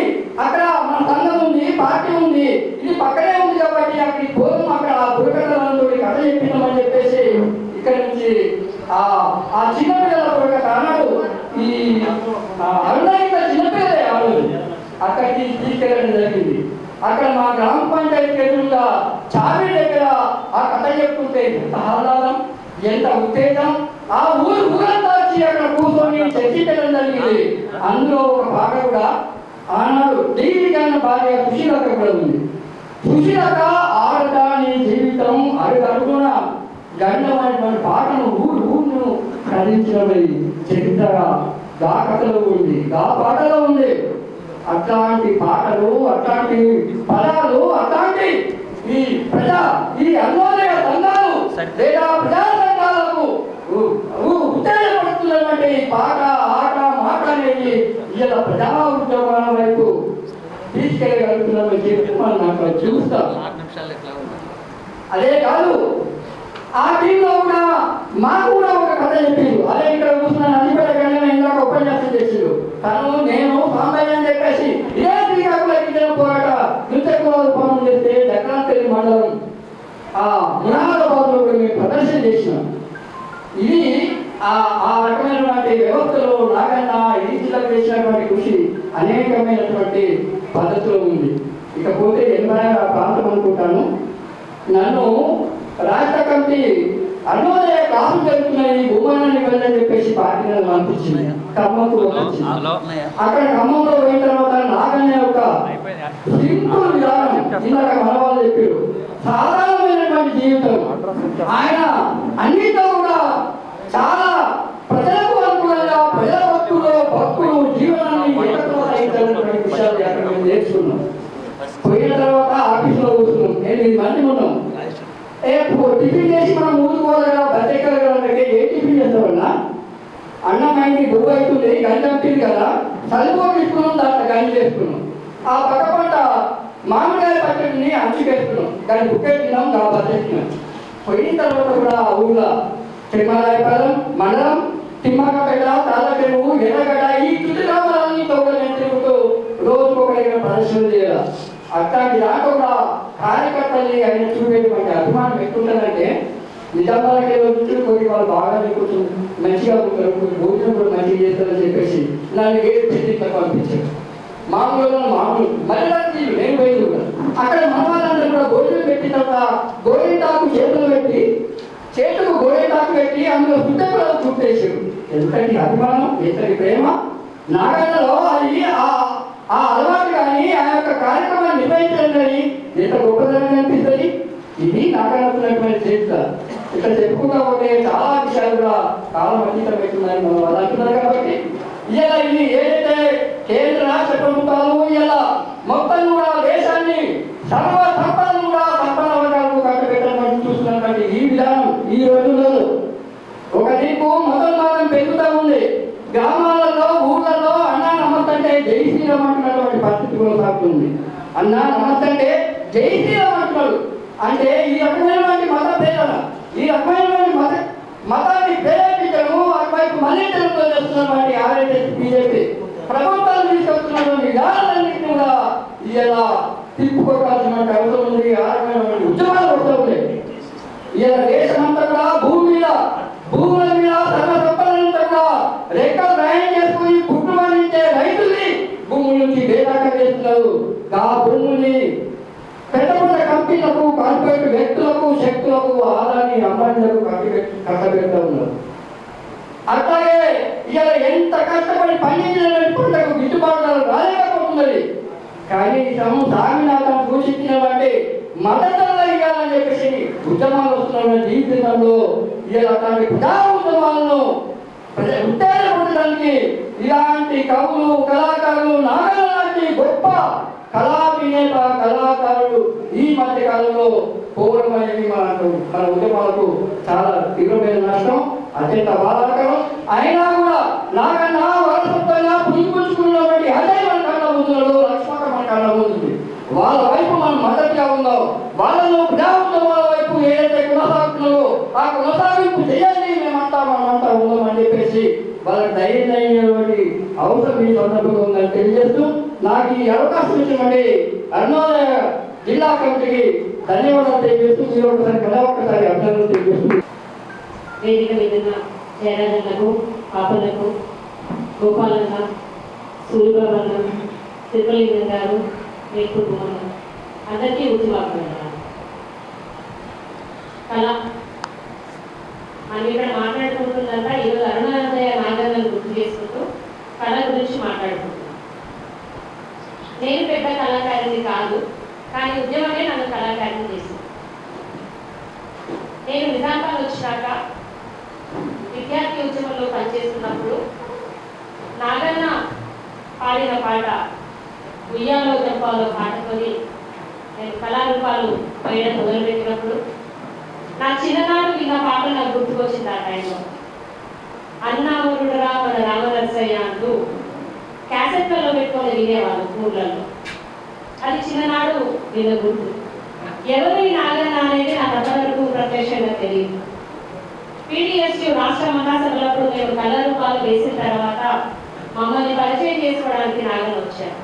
అక్కడ మన సంఘం ఉంది, పార్టీ ఉంది, ఇది పక్కనే ఉంది కాబట్టి అక్కడికి పోదాం, అక్కడ బుర్రకథలతో కథ చెప్పినామని చెప్పేసి ఇక్కడ నుంచి ఆ చిన్నపిల్లల బుర్రకథ అన్నాడు ఈ అరుణాయిత చిన్నపిల్లలే ఆడదు అక్కడికి తీసుకెళ్ళడం జరిగింది. అక్కడ మా గ్రామ పంచాయతీ ఎదురుగా చావి దగ్గర ఆ కథ చెప్పుకుంటే ఎంత ఆహ్లాదం, ఎంత ఉత్తేజం, ఆ ఊరంతా వచ్చి అక్కడ కూర్చొని చర్చించడం జరిగింది. అందులో ఒక పాట కూడా ఆనాడు డైలీ అన్న భార్య సుశీలత కూడా ఉంది. సుశీలత ఆడదాని జీవితం అడుగడుగున గండమైనటువంటి పాటను ఊరును కదిలించినది చరిత్రగా గా కథలో ఉంది, గా పాటలో ఉంది. అట్లాంటి పాటలు, అట్లాంటి పదాలు, అట్లాంటి ఈ అన్నోదయ సంఘాలు లేదా ప్రజా సంఘాలకు ఉత్తేజపడుతున్నటువంటి పాట, ఆట, మాట అనేది ఇలా ప్రజా ఉద్యోగాల వైపు తీసుకెళ్ళగలుగుతున్న చెప్పి మనం అక్కడ చూస్తాం. అదే కాదు, ఆ టీంలో కూడా మాకు కూడా ఒక కథ చెప్పిండు. అదే ఇక్కడ కూర్చున్న నదిపేట గంటల ఇందాక ఉపన్యాసం చేసిండు. తను నేను సాంబయ్య అని చెప్పేసి ఇదే శ్రీకాకుళం పోరాట నృత్యకుల పనులు చేస్తే దక్కనపల్లి మండలం మునాబాద్లో కూడా మేము ప్రదర్శన చేసినాం. ఇది ఆ రకమైనటువంటి వ్యవస్థలో నాగన్న ఈ జిల్లాకు చేసినటువంటి కృషి అనేకమైనటువంటి పద్ధతిలో ఉంది. ఇకపోతే 80 ప్రాంతం అనుకుంటాను. నన్ను రాష్ట్ర కమిటీ అన్నోదయ క్లాసు జరుగుతున్నాయి, భూమానాన్ని వెళ్ళని చెప్పేసి పార్టీ పంపించింది. ఖమ్మంకు అక్కడ ఖమ్మంలో పోయిన తర్వాత నాగన్న యొక్క సింపుల్ విధానం ఇందాక మన వాళ్ళు చెప్పారు, సాధారణమైనటువంటి జీవితం. ఆయన అన్నింటిలో కూడా చాలా ప్రజలకు అనుకూలంగా ప్రజల భక్తులు జీవనాన్ని ఏకత్వం సహించాలన్నటువంటి విషయాలు అక్కడ మేము నేర్చుకున్నాం. పోయిన తర్వాత ఆఫీసులో కూర్చున్నాం, 8 మంది ఉన్నాం. టిఫిన్ చేసి మనం ఊరికి పోదా బద్దెక్కగలంటే ఏ టిఫిన్ చేస్తామన్నా, అన్నం అయింది, బువ్వ అవుతుంది, గంజి అంటుంది కదా, సలుపు తీసుకున్నాం, దాంట్లో గంజి వేసుకున్నాం. ఆ పక్క పంట మామిడికాయ పచ్చడిని అంచుకేసుకున్నాం, దాన్ని బుక్కెట్టినాం, దా బద్దెక్కినాం. పోయిన తర్వాత కూడా ఆ ఊళ్ళో తిమ్మరాయపాలెం మండలం, తిమ్మకపేట, తాళ్ళచెరువు, ఎర్రగడ్డ ఈ చుట్టూ గ్రామాలన్నీ తోటలు తిరుగుతూ రోజుకొక దగ్గర ప్రదర్శన చేయాలి. అట్లాంటి దాంట్లో కూడా కార్యకర్తల్ని ఆయన చూపేటువంటి అభిమానం ఎక్కుంటుందంటే నిజామాబాద్కి వచ్చి కొన్ని వాళ్ళు బాగా మీకు మంచిగా ఉంటారు, భోజనం కూడా మంచిగా చేస్తారని చెప్పేసి నన్ను వేరు చెట్లకు పంపించారు. మామూలు మళ్ళీ నేను పోయింది కూడా అక్కడ మన వాళ్ళందరూ కూడా భోజనం పెట్టిన తర్వాత గోరింటాకు చేతుకు గోరింటాకు పెట్టి అందులో సుట్ట కూడా చుట్టేసాడు. ఎంతటి అభిమానం, ఎంతటి ప్రేమ నాగన్నలో అది ఆ అలవాటు కానీ ఆ యొక్క కార్యక్రమాన్ని నిర్వహించడం కానీ ఎంత గొప్పదనం అనిపిస్తుంది. ఇది నాగన్నటువంటి చరిత్ర. ఇక్కడ చెప్పుకుంటా పోతే చాలా విషయాలు కూడా కాలం అతీతం అవుతుందని మనం వాళ్ళు అంటున్నారు. కాబట్టి ఇలా ఇది ఏదైతే కేంద్ర రాష్ట్ర ప్రభుత్వాలు ఇలా మొత్తం కూడా దేశాన్ని సర్వ సంపదను ఈ రోజుల్లో ఒక దిక్కు మతం పెరుగుతూ ఉంది. గ్రామాలలో ఊళ్ళలో అన్నా నమస్తంటే జై శ్రీరామ్ అంటున్నటువంటి పరిస్థితి కొనసాగుతుంది. అన్నా నమస్తంటే జై శ్రీరామ్ అంటున్నాడు. అంటే ఈ రకమైనటువంటి మత భేదాల ఈ రకమైనటువంటి మతాన్ని ప్రేరేపించడము అటువైపు మళ్ళించడంతో చేస్తున్నటువంటి ఆర్ఎస్ఎస్ బీజేపీ ప్రభుత్వాలు తీసుకొస్తున్నటువంటి విధానాలన్నింటినీ కూడా ఇలా తిప్పుకోవాల్సినటువంటి అవసరం ఉంది. ఆ రకమైనటువంటి ఉద్యమాలు వస్తూ ఉన్నాయి. ఇలా దేశమంతా కూడా భూముల మీద సర్వ సంపదలంతా కూడా రెక్కలు రాయం చేసుకుని కుటుంబాన్నించే రైతుల్ని భూముల నుంచి బేదాకా చేస్తున్నారు. ఆ భూముల్ని పెద్ద పెద్ద కంపెనీలకు కార్పొరేట్ వ్యక్తులకు శక్తులకు ఆదాని అంబానీలకు కట్టబెడతా ఉన్నారు. అట్లాగే ఇలా ఎంత కష్టపడి పండించిన పంటకు గిట్టుబాటు రాలేకపోతున్నది. కనీసం సామినాథం సూచించిన బట్టి మద్దతులు ఇవ్వాలని చెప్పేసి ఉద్యమాలు వస్తున్న జీవితంలో ఇలా ప్రజా ఉద్యమాలను ఉత్తేజపరచడానికి ఇలాంటి కవులు కళాకారులు నాగల లాంటి గొప్ప కళా వినేత కళాకారులు ఈ మధ్య కాలంలో పోవడం అనేది మన ఉద్యమాలకు చాలా తీవ్రమైన నష్టం, అత్యంత బాధాకరం. అయినా కూడా నాకన్నా వారసత్వంగా పుంజుకుంటున్నటువంటి అదే మన కళ్ళ ముందులో లక్ష్మణ మన కళ్ళ ముందు వాళ్ళ వైపు మనం మద్దతుగా ఉందాం. వాళ్ళను ప్రజా ఉద్యమాల వైపు ఏదైతే కొనసాగుతున్నారో ఆ కొనసాగింపు చేయండి, మనమంతా ఉందాం అని చెప్పేసి వాళ్ళకి ధైర్యమైనటువంటి అవసరం ఈ సందర్భంగా ఉందని తెలియజేస్తూ నాకు ఈ అవకాశం ఇచ్చినటువంటి అరుణోదయ జిల్లా కమిటీకి ధన్యవాదాలు తెలియజేస్తూ మీరు ఒకసారి అభినందనలు తెలియజేస్తూ వేదిక మీద జయరాజన్నకు, పాపలకు, గోపాలన్న, సూర్యబాబన్న, తిరుమలింగం గారు, మీ కుటుంబం అందరికీ ఉద్యమాలు కళ మనం ఇక్కడ మాట్లాడుకుంటుందంతా ఈరోజు అరుణోదయ నాగన్నను గుర్తు చేసుకుంటూ కళ గురించి మాట్లాడుకుంటున్నాం. నేను పెద్ద కళాకారిని కాదు, కానీ ఉద్యమమే నన్ను కళాకారిని చేసింది. నేను నిజామాబాద్ వచ్చినాక విద్యార్థి ఉద్యమంలో పనిచేస్తున్నప్పుడు నాగన్న పాడిన పాట ఉయ్యాలో జంపాలో పాటతోని నేను కళారూపాలు వేయడం మొదలుపెట్టినప్పుడు నా చిన్ననాడు విన్న పాట నాకు గుర్తుకొచ్చింది. ఆ టైంలో అన్నావరుడురా మన రామనరసయ్య అంటూ క్యాసెట్లలో పెట్టుకొని వినేవాళ్ళు ఊర్లలో. అది చిన్ననాడు విన్న గుర్తు. ఎవరి నాగన్న అనేది నాకు అంతవరకు ప్రత్యక్షంగా తెలియదు. పీడిఎస్యు రాష్ట్ర మహాసభలప్పుడు మేము కళారూపాలు వేసిన తర్వాత మమ్మల్ని పరిచయం చేసుకోవడానికి నాగన్న వచ్చారు.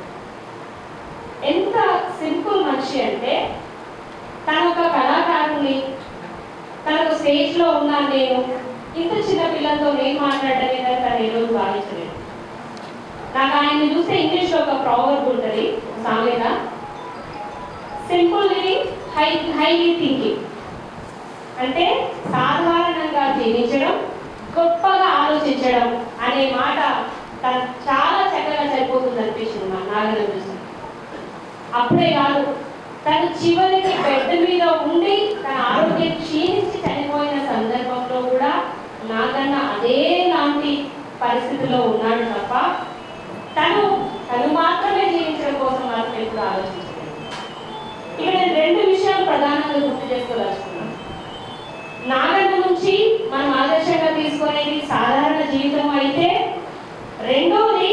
ఎంత సింపుల్ మనిషి అంటే తన ఒక కళాకారుని తనకు స్టేజ్లో ఉన్నాను నేను, ఇంత చిన్న పిల్లలతో నేను మాట్లాడడం ఏదైనా తను ఏ రోజు భావించలేదు. నాకు ఆయన్ని చూస్తే ఇంగ్లీష్లో ఒక ప్రావర్బ్ ఉంటుంది, సామెత, సింపుల్ లివింగ్ హైలీ థింకింగ్. అంటే సాధారణంగా జీవించడం, గొప్పగా ఆలోచించడం అనే మాట తను చాలా చక్కగా సరిపోతుంది అనిపించింది మా నాగన్న చూసి. అప్పుడే కాదు, తను చివరికి బెడ్ మీద ఉండి తన ఆరోగ్యం క్షీణించి చనిపోయిన సందర్భంలో కూడా నాగన్న అదే లాంటి పరిస్థితిలో ఉన్నాడు తప్ప తను మాత్రమే జీవించడం కోసం మాత్రం ఎప్పుడు ఆలోచించలేదు. ఇక్కడ నేను రెండు విషయాలు ప్రధానంగా గుర్తు చేసుకోదలుచుకున్నాను. నాగన్న నుంచి మనం ఆదర్శంగా తీసుకునేది సాధారణ జీవితం అయితే, రెండోది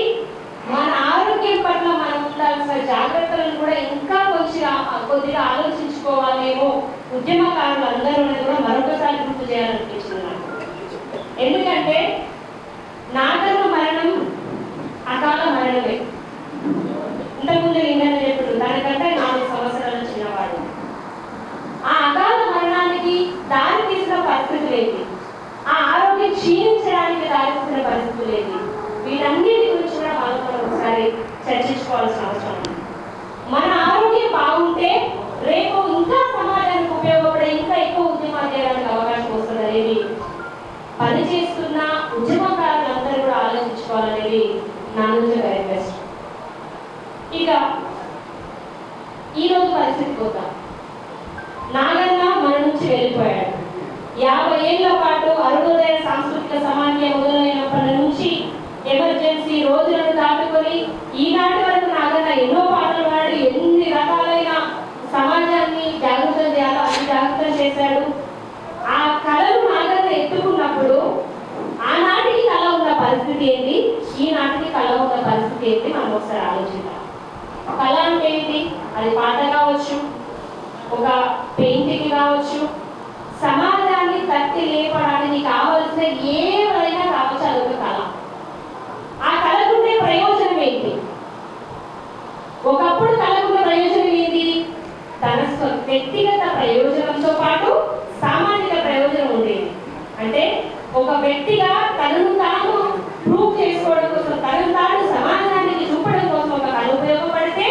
మన ఆరోగ్యం పట్ల మనం ఉండాల్సిన జాగ్రత్తలను కూడా ఇంకా కొద్దిగా ఆలోచించుకోవాలేమో ఉద్యమకారులు అందరూ కూడా మరొకసారి గుర్తు చేయాలనిపించింది నాకు. ఎందుకంటే నాగన్న మరణం అకాల మరణమే. ఇంతకుముందు లింగన్న చెప్పాడు దానికంటే 4 సంవత్సరాల చిన్నవాడు. ఆ అకాల మరణానికి దారి తీసిన పరిస్థితులు ఏంటి, ఆ ఆరోగ్యం క్షీణించడానికి దారి తీసిన పరిస్థితులు ఏంటి, వీటన్నిటి గురించి కూడా మనం ఒకసారి చర్చించుకోవాల్సిన అవసరం ఉంది. మన ఆరోగ్యం బాగుంటే రేపు ఇంకా సమాజానికి ఉపయోగపడే ఇంకా ఎక్కువ ఉద్యమాలు చేయడానికి అవకాశం వస్తుంది అనేది పనిచేస్తున్న ఉద్యమకారులందరూ కూడా ఆలోచించుకోవాలనేది నా నుంచి రిక్వెస్ట్. ఇక ఈరోజు పరిస్థితికి పోతాం. నాగన్న మన నుంచి వెళ్ళిపోయాడు. 50 ఏళ్ల పాటు అరుణోదయ సాంస్కృతిక సమాఖ్య మొదలైనప్పటి నుంచి ఎమర్జెన్సీ రోజులను దాటుకొని ఈనాటి వరకు నాగన్న ఎన్నో పాటలు పాడి ఎన్ని రకాలైన సమాజాన్ని జాగృతం చేయాలో అన్ని జాగృతం చేశాడు. ఆ కళలు పరిస్థితి ఏంటి, ఈనాటికి కళ ఉన్న పరిస్థితి ఏంటి మనం ఒకసారి ఆలోచిద్దాం. కళ అంటే ఏంటి? అది పాట కావచ్చు, ఒక పెయింటింగ్ కావచ్చు, సమాజాన్ని తట్టి లేపడానికి కావలసిన ఏవైనా కావచ్చు, అదొక కళ. ఆ కళకుండే ప్రయోజనం ఏంటి? ఒకప్పుడు కళకున్న ప్రయోజనం ఏంటి? తన వ్యక్తిగత ప్రయోజనంతో పాటు సామాజిక ప్రయోజనం ఉండేది. అంటే ఒక వ్యక్తిగా తనను తాను ప్రూవ్ చేసుకోవడం కోసం, తనను తాను సమాజానికి చూపడం కోసం ఒక కళ ఉపయోగపడితే,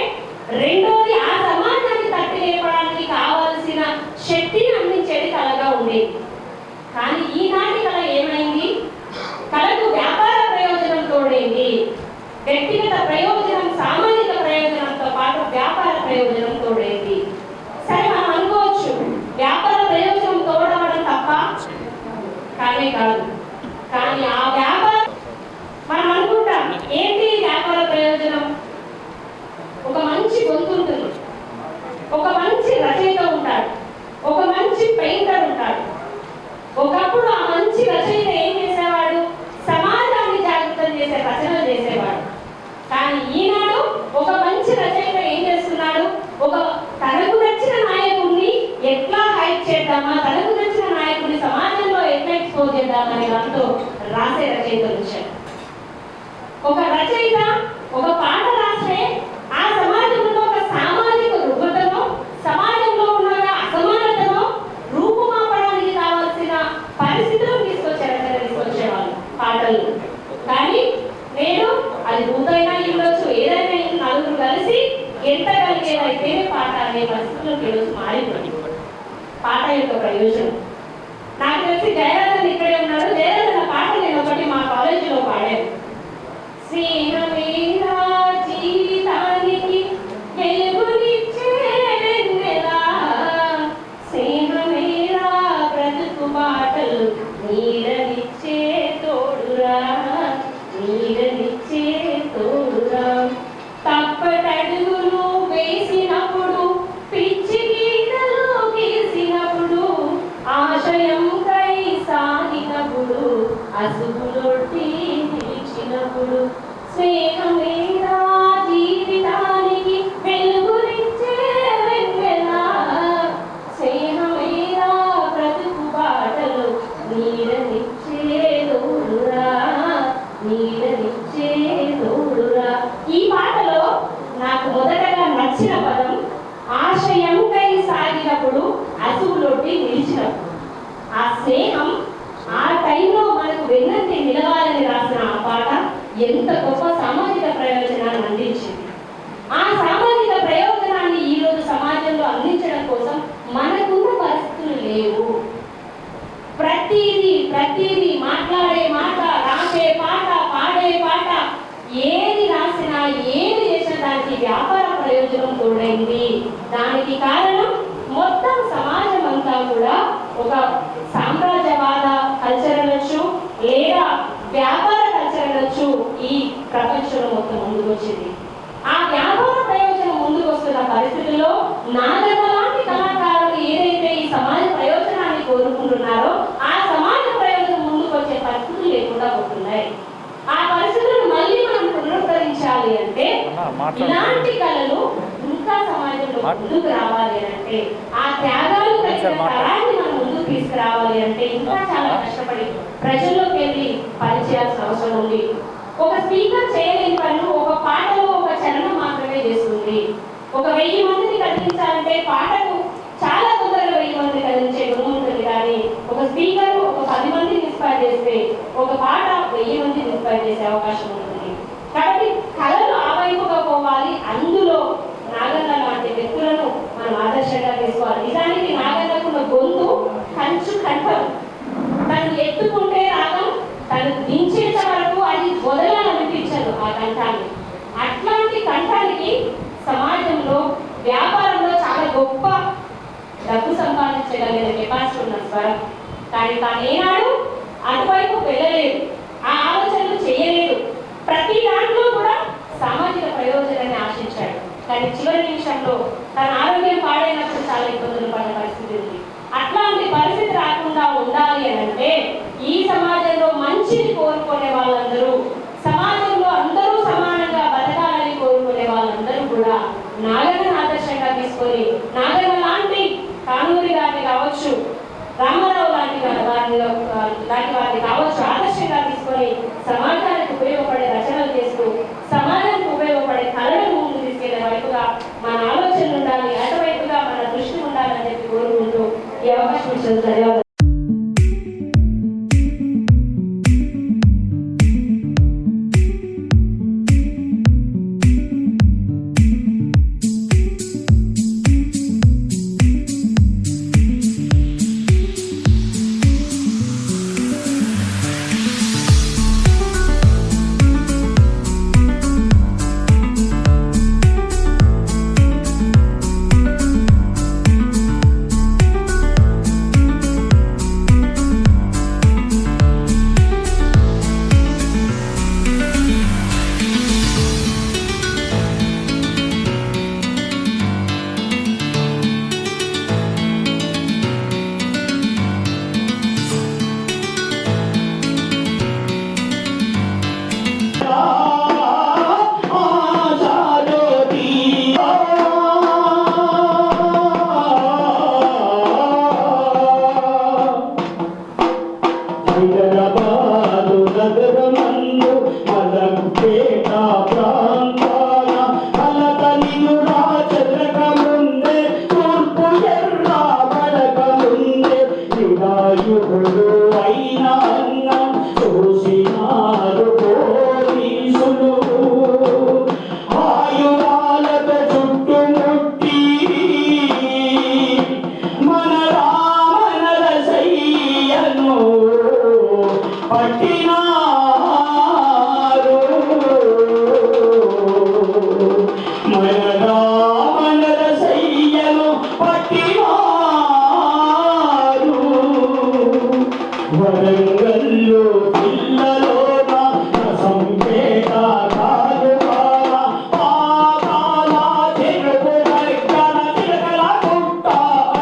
రెండోది ఆ సమాజాన్ని తట్టి లేపడానికి కావాల్సిన శక్తిని అందించేది కళగా ఉండేది. కానీ ఈనాటి కళ ఏమైంది? కళకు వ్యాపార ప్రయోజనం తోడేంది. వ్యక్తిగత ప్రయోజనం, సామాజిక ప్రయోజనంతో పాటు వ్యాపార ప్రయోజనం తోడేంది. సరే, మనం అనుకోవచ్చు వ్యాపార ప్రయోజనం తోడవడం తప్ప, కానే కాదు. కానీ ఆ వ్యాపారం మనం అనుకుంటాం ఏంటి వ్యాపార ప్రయోజనం? ఒక మంచి గొంతు ఉంటుంది, ఒక మంచి రచయిత ఉంటాడు, ఒక మంచి పెయింటర్ ఉంటాడు. ఒకప్పుడు ఆ మంచి రచయిత ఏం చేసేవాడు? సమాజాన్ని జాగృతం చేసే రచనలు చేసేవాడు. కానీ ఈనాడు ఒక మంచి రచయిత ఏం చేస్తున్నాడు? ఒక తనకు నచ్చిన నాయకుడిని ఎట్లా హైప్ చేద్దామా, తనకు నచ్చిన నాయకుడిని సమాజంలో ఎట్లా ఎక్స్పోజ్ చేద్దామనే దాంతో రాసే రచయితలు వచ్చారు. ఒక రచయిత ఒక పాట రాస్తే ఆ సమాజంలో ఒక సామాజిక రుగ్మతలో, సమాజంలో ఉన్న అసమానతలో రూపుమాపడానికి కావాల్సిన పరిస్థితులు తీసుకొచ్చేవాళ్ళు పాటలు. కానీ నేను అది భూతైనా ఇవ్వచ్చు, ఏదైనా నలుగురు కలిసి ఎంత కలిగేదైతే పాట అనే పరిస్థితులకు ఈరోజు మారిపోయింది. పాట యొక్క ప్రయోజనం నాకు తెలిసి జయరాజన్ ఇక్కడే ఉన్నాడు. జయరాజన్ పాట నేను ఒకటి మా కాలేజీలో పాడాను. స్నేహమేరా జీవితానికి వెలుగునిచ్చే వెన్నెలా, స్నేహమేరా బ్రతుకు బాటలు నీడనిచ్చే తోడురా, నీడనిచ్చే తోడురా. తప్పటడుగులు వేసినప్పుడు, పిచ్చి గీతలు గీసినప్పుడు, ఆశయంకై సాగినప్పుడు, అసుగులొట్టి నిలిచినప్పుడు, స్నేహమేరా జీవితానికి వెలుగునిచ్చే వెన్నెలా, స్నేహమేరా బ్రతుకు బాటలు నీడనిచ్చే తోడురా, నీడనిచ్చే తోడురా. ఈ పాటలో నాకు మొదటగా నచ్చిన పదం ఆశయంకై సాగినప్పుడు, అసుగులొట్టి నిలిచినప్పుడు. ఆ స్నేహం ఆ టైంలో మనకు వెన్నంటి నిలవాలని రాసిన ఆ పాట ఎంత గొప్ప సామాజిక ప్రయోజనాన్ని అందించింది. ఆ సామాజిక ప్రయోజనాన్ని ఈరోజు సమాజంలో అందించడం కోసం మనకున్న పరిస్థితులు లేవు. ప్రతిదీ మాట్లాడే మాట, రాసే పాట, పాడే పాట, ఏది రాసినా ఏది చేసినా దానికి వ్యాపార ప్రయోజనం తోడైంది. దానికి కారణం మొత్తం సమాజం అంతా కూడా ఒక సామ్రాజ్యవాద కల్చర్ అనొచ్చు, లేదా వ్యాపార కల్చర్ అనొచ్చు, ఈ ప్రపంచంలో మొత్తం ముందుకు వచ్చింది. ఆ వ్యాపార ప్రయోజనం ముందుకు వస్తున్న పరిస్థితుల్లో నాగన్న లాంటి కళాకారులు ఏదైతే ఈ సమాజ ప్రయోజనాన్ని కోరుకుంటున్నారో ఆ సమాజ ప్రయోజనం ముందుకు వచ్చే పరిస్థితులు లేకుండా పోతున్నాయి. ఆ పరిస్థితులను మళ్ళీ మనం పునరుద్ధరించాలి అంటే, ఇలాంటి కళలు ఇంకా సమాజంలో ముందుకు రావాలి అంటే, ఆ త్యాగాలు కలిగిన తరాన్ని మనం ముందుకు తీసుకురావాలి అంటే ఇంకా చాలా కష్టపడి ప్రజల్లోకి వెళ్ళి పనిచేయాల్సిన అవసరం ఉంది. ఒక స్పీకర్ చేయలేని పనులు ఒక పాటలో ఒక చరణం మాత్రమే చేస్తుంది. ఒక 1000 మందిని కదిలించాలంటే పాటకు చాలా తొందరగా 1000 మందిని కదిలించే గుణం ఉంటుంది. కానీ ఒక స్పీకర్ ఒక 10 మందిని ఇన్స్పైర్ చేస్తే ఒక పాట 1000 మందిని ఇన్స్పైర్ చేసే అవకాశం ఉంటుంది. కాబట్టి కళలు ఆ వైపుగా పోవాలి. అందులో నాగన్న లాంటి వ్యక్తులను మనం ఆదర్శంగా తీసుకోవాలి. నిజానికి నాగన్నకున్న గొంతు కంఠం, తను ఎత్తుకుంటే రాగం, తను దించేంత వరకు అది వదలాలనిపించదు ఆ కంఠాన్ని. అట్లాంటి కంఠానికి సమాజంలో వ్యాపారంలో చాలా గొప్ప డబ్బు సంపాదించగలిగిన కెపాసిటీ ఉన్న స్వరం. కానీ తానేనాడు అటువైపు వెళ్ళలేదు, ఆ ఆలోచనలు చేయలేదు. ప్రతి దాంట్లో కూడా సామాజిక ప్రయోజనాన్ని ఆశించాడు. కానీ చివరి నిమిషంలో తన ఆరోగ్యం పాడైనప్పుడు చాలా ఇబ్బందులు పడే పరిస్థితి ఉంది. అట్లాంటి పరిస్థితి రాకుండా ఉండాలి అని అంటే ఈ సమాజంలో మంచిని కోరుకునే వాళ్ళందరూ లాంటి వారిని కావచ్చు ఆదర్శంగా తీసుకొని సమాజానికి ఉపయోగపడే రచనలు చేస్తూ సమాజానికి ఉపయోగపడే కళలను ముందు తీసుకెళ్లే వైపుగా మన ఆలోచనలు ఉండాలి, అటువైపుగా మన దృష్టి ఉండాలని చెప్పి కోరుకుంటూ ఈ అవకాశం ఇచ్చిన ధన్యవాదాలు. హైదరాబాదు నగరమందు మలక్పేట ప్రాంతాన అలతలియుడా చెదరక ముందే తూర్పు ఎర్ర పడక ముందే యుగాయుగుడు అయిన అన్నం చూసినారు పోలీసులు. ఆయుధాలతో చుట్టుముట్టి మన రామనల సయ్యను పట్టినారు. మన రామనల సయ్యను పట్టినారు. వరంగల్లు జిల్లాలోన సంపేట కాదుకాన పాకాల చెరుకు దగ్గర చిలకల గుట్ట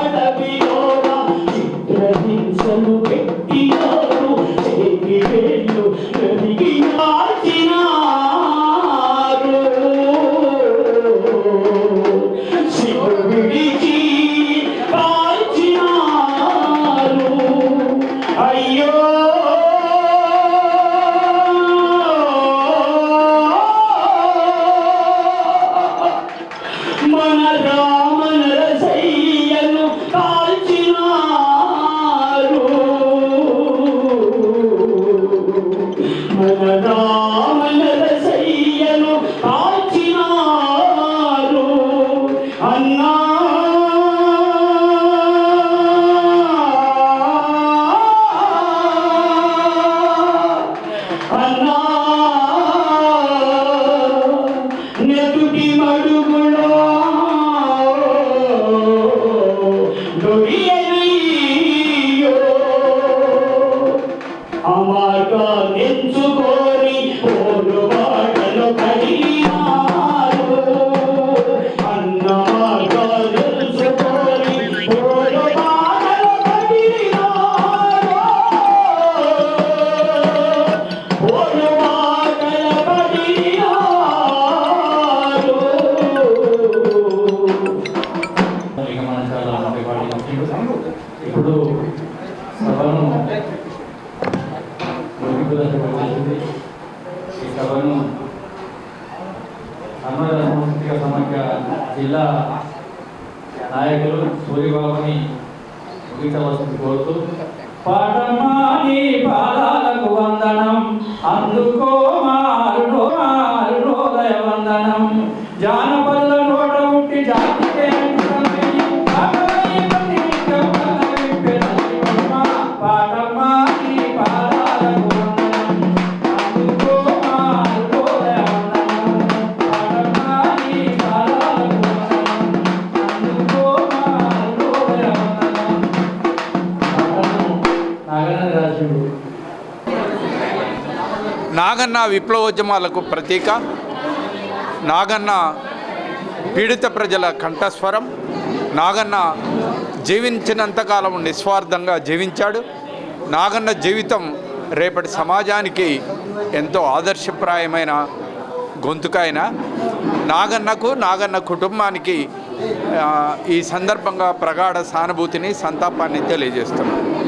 అడవిలోన చిత్రహింసలు పెట్టినారు. చేతి వేళ్ళు నదికి మార్చినారు. శివుడు విడిచి కాల్చినారు. అయ్యో మన రామనల సయ్యను కాల్చినారు. మన రామనల సయ్యను కాల్చినారు. అన్నా అన్నా నెదుటి మడుగులో దొరియనయ్యో అమార్గా నెంచుకొని పోరు బాటలో కడిగినారు. అన్నమార్గా నెంచుకొని పోరు బాటలో కడిగినారు. పోరు బాటలో కడిగినారు. ఇక మనం చాలా ఇప్పుడు సభను ముగింపు దశకు వచ్చేసింది. ఈ సభను అన్నద సాంస్కృతిక సమాఖ్య జిల్లా నాయకులు సూర్యబాబుని ముగించవలసింది కోరుతూ పాటమాని పాదాలకు వందనం అందుకో మారు హృదయ వందనం జానపదుల నోట ఉంటి జాతికే పాటమాని పాదాలకు వందనం అందుకో మారు హృదయ వందనం పాటమాని పాదాలకు వందనం అందుకో మారు హృదయ వందనం. నాగరాజుడు నాగన్న విప్లవోద్యమాలకు ప్రతీక. నాగన్న పీడిత ప్రజల కంఠస్వరం. నాగన్న జీవించినంతకాలం నిస్వార్థంగా జీవించాడు. నాగన్న జీవితం రేపటి సమాజానికి ఎంతో ఆదర్శప్రాయమైన గొంతుకైన నాగన్నకు, నాగన్న కుటుంబానికి ఈ సందర్భంగా ప్రగాఢ సానుభూతిని, సంతాపాన్ని తెలియజేస్తున్నాను.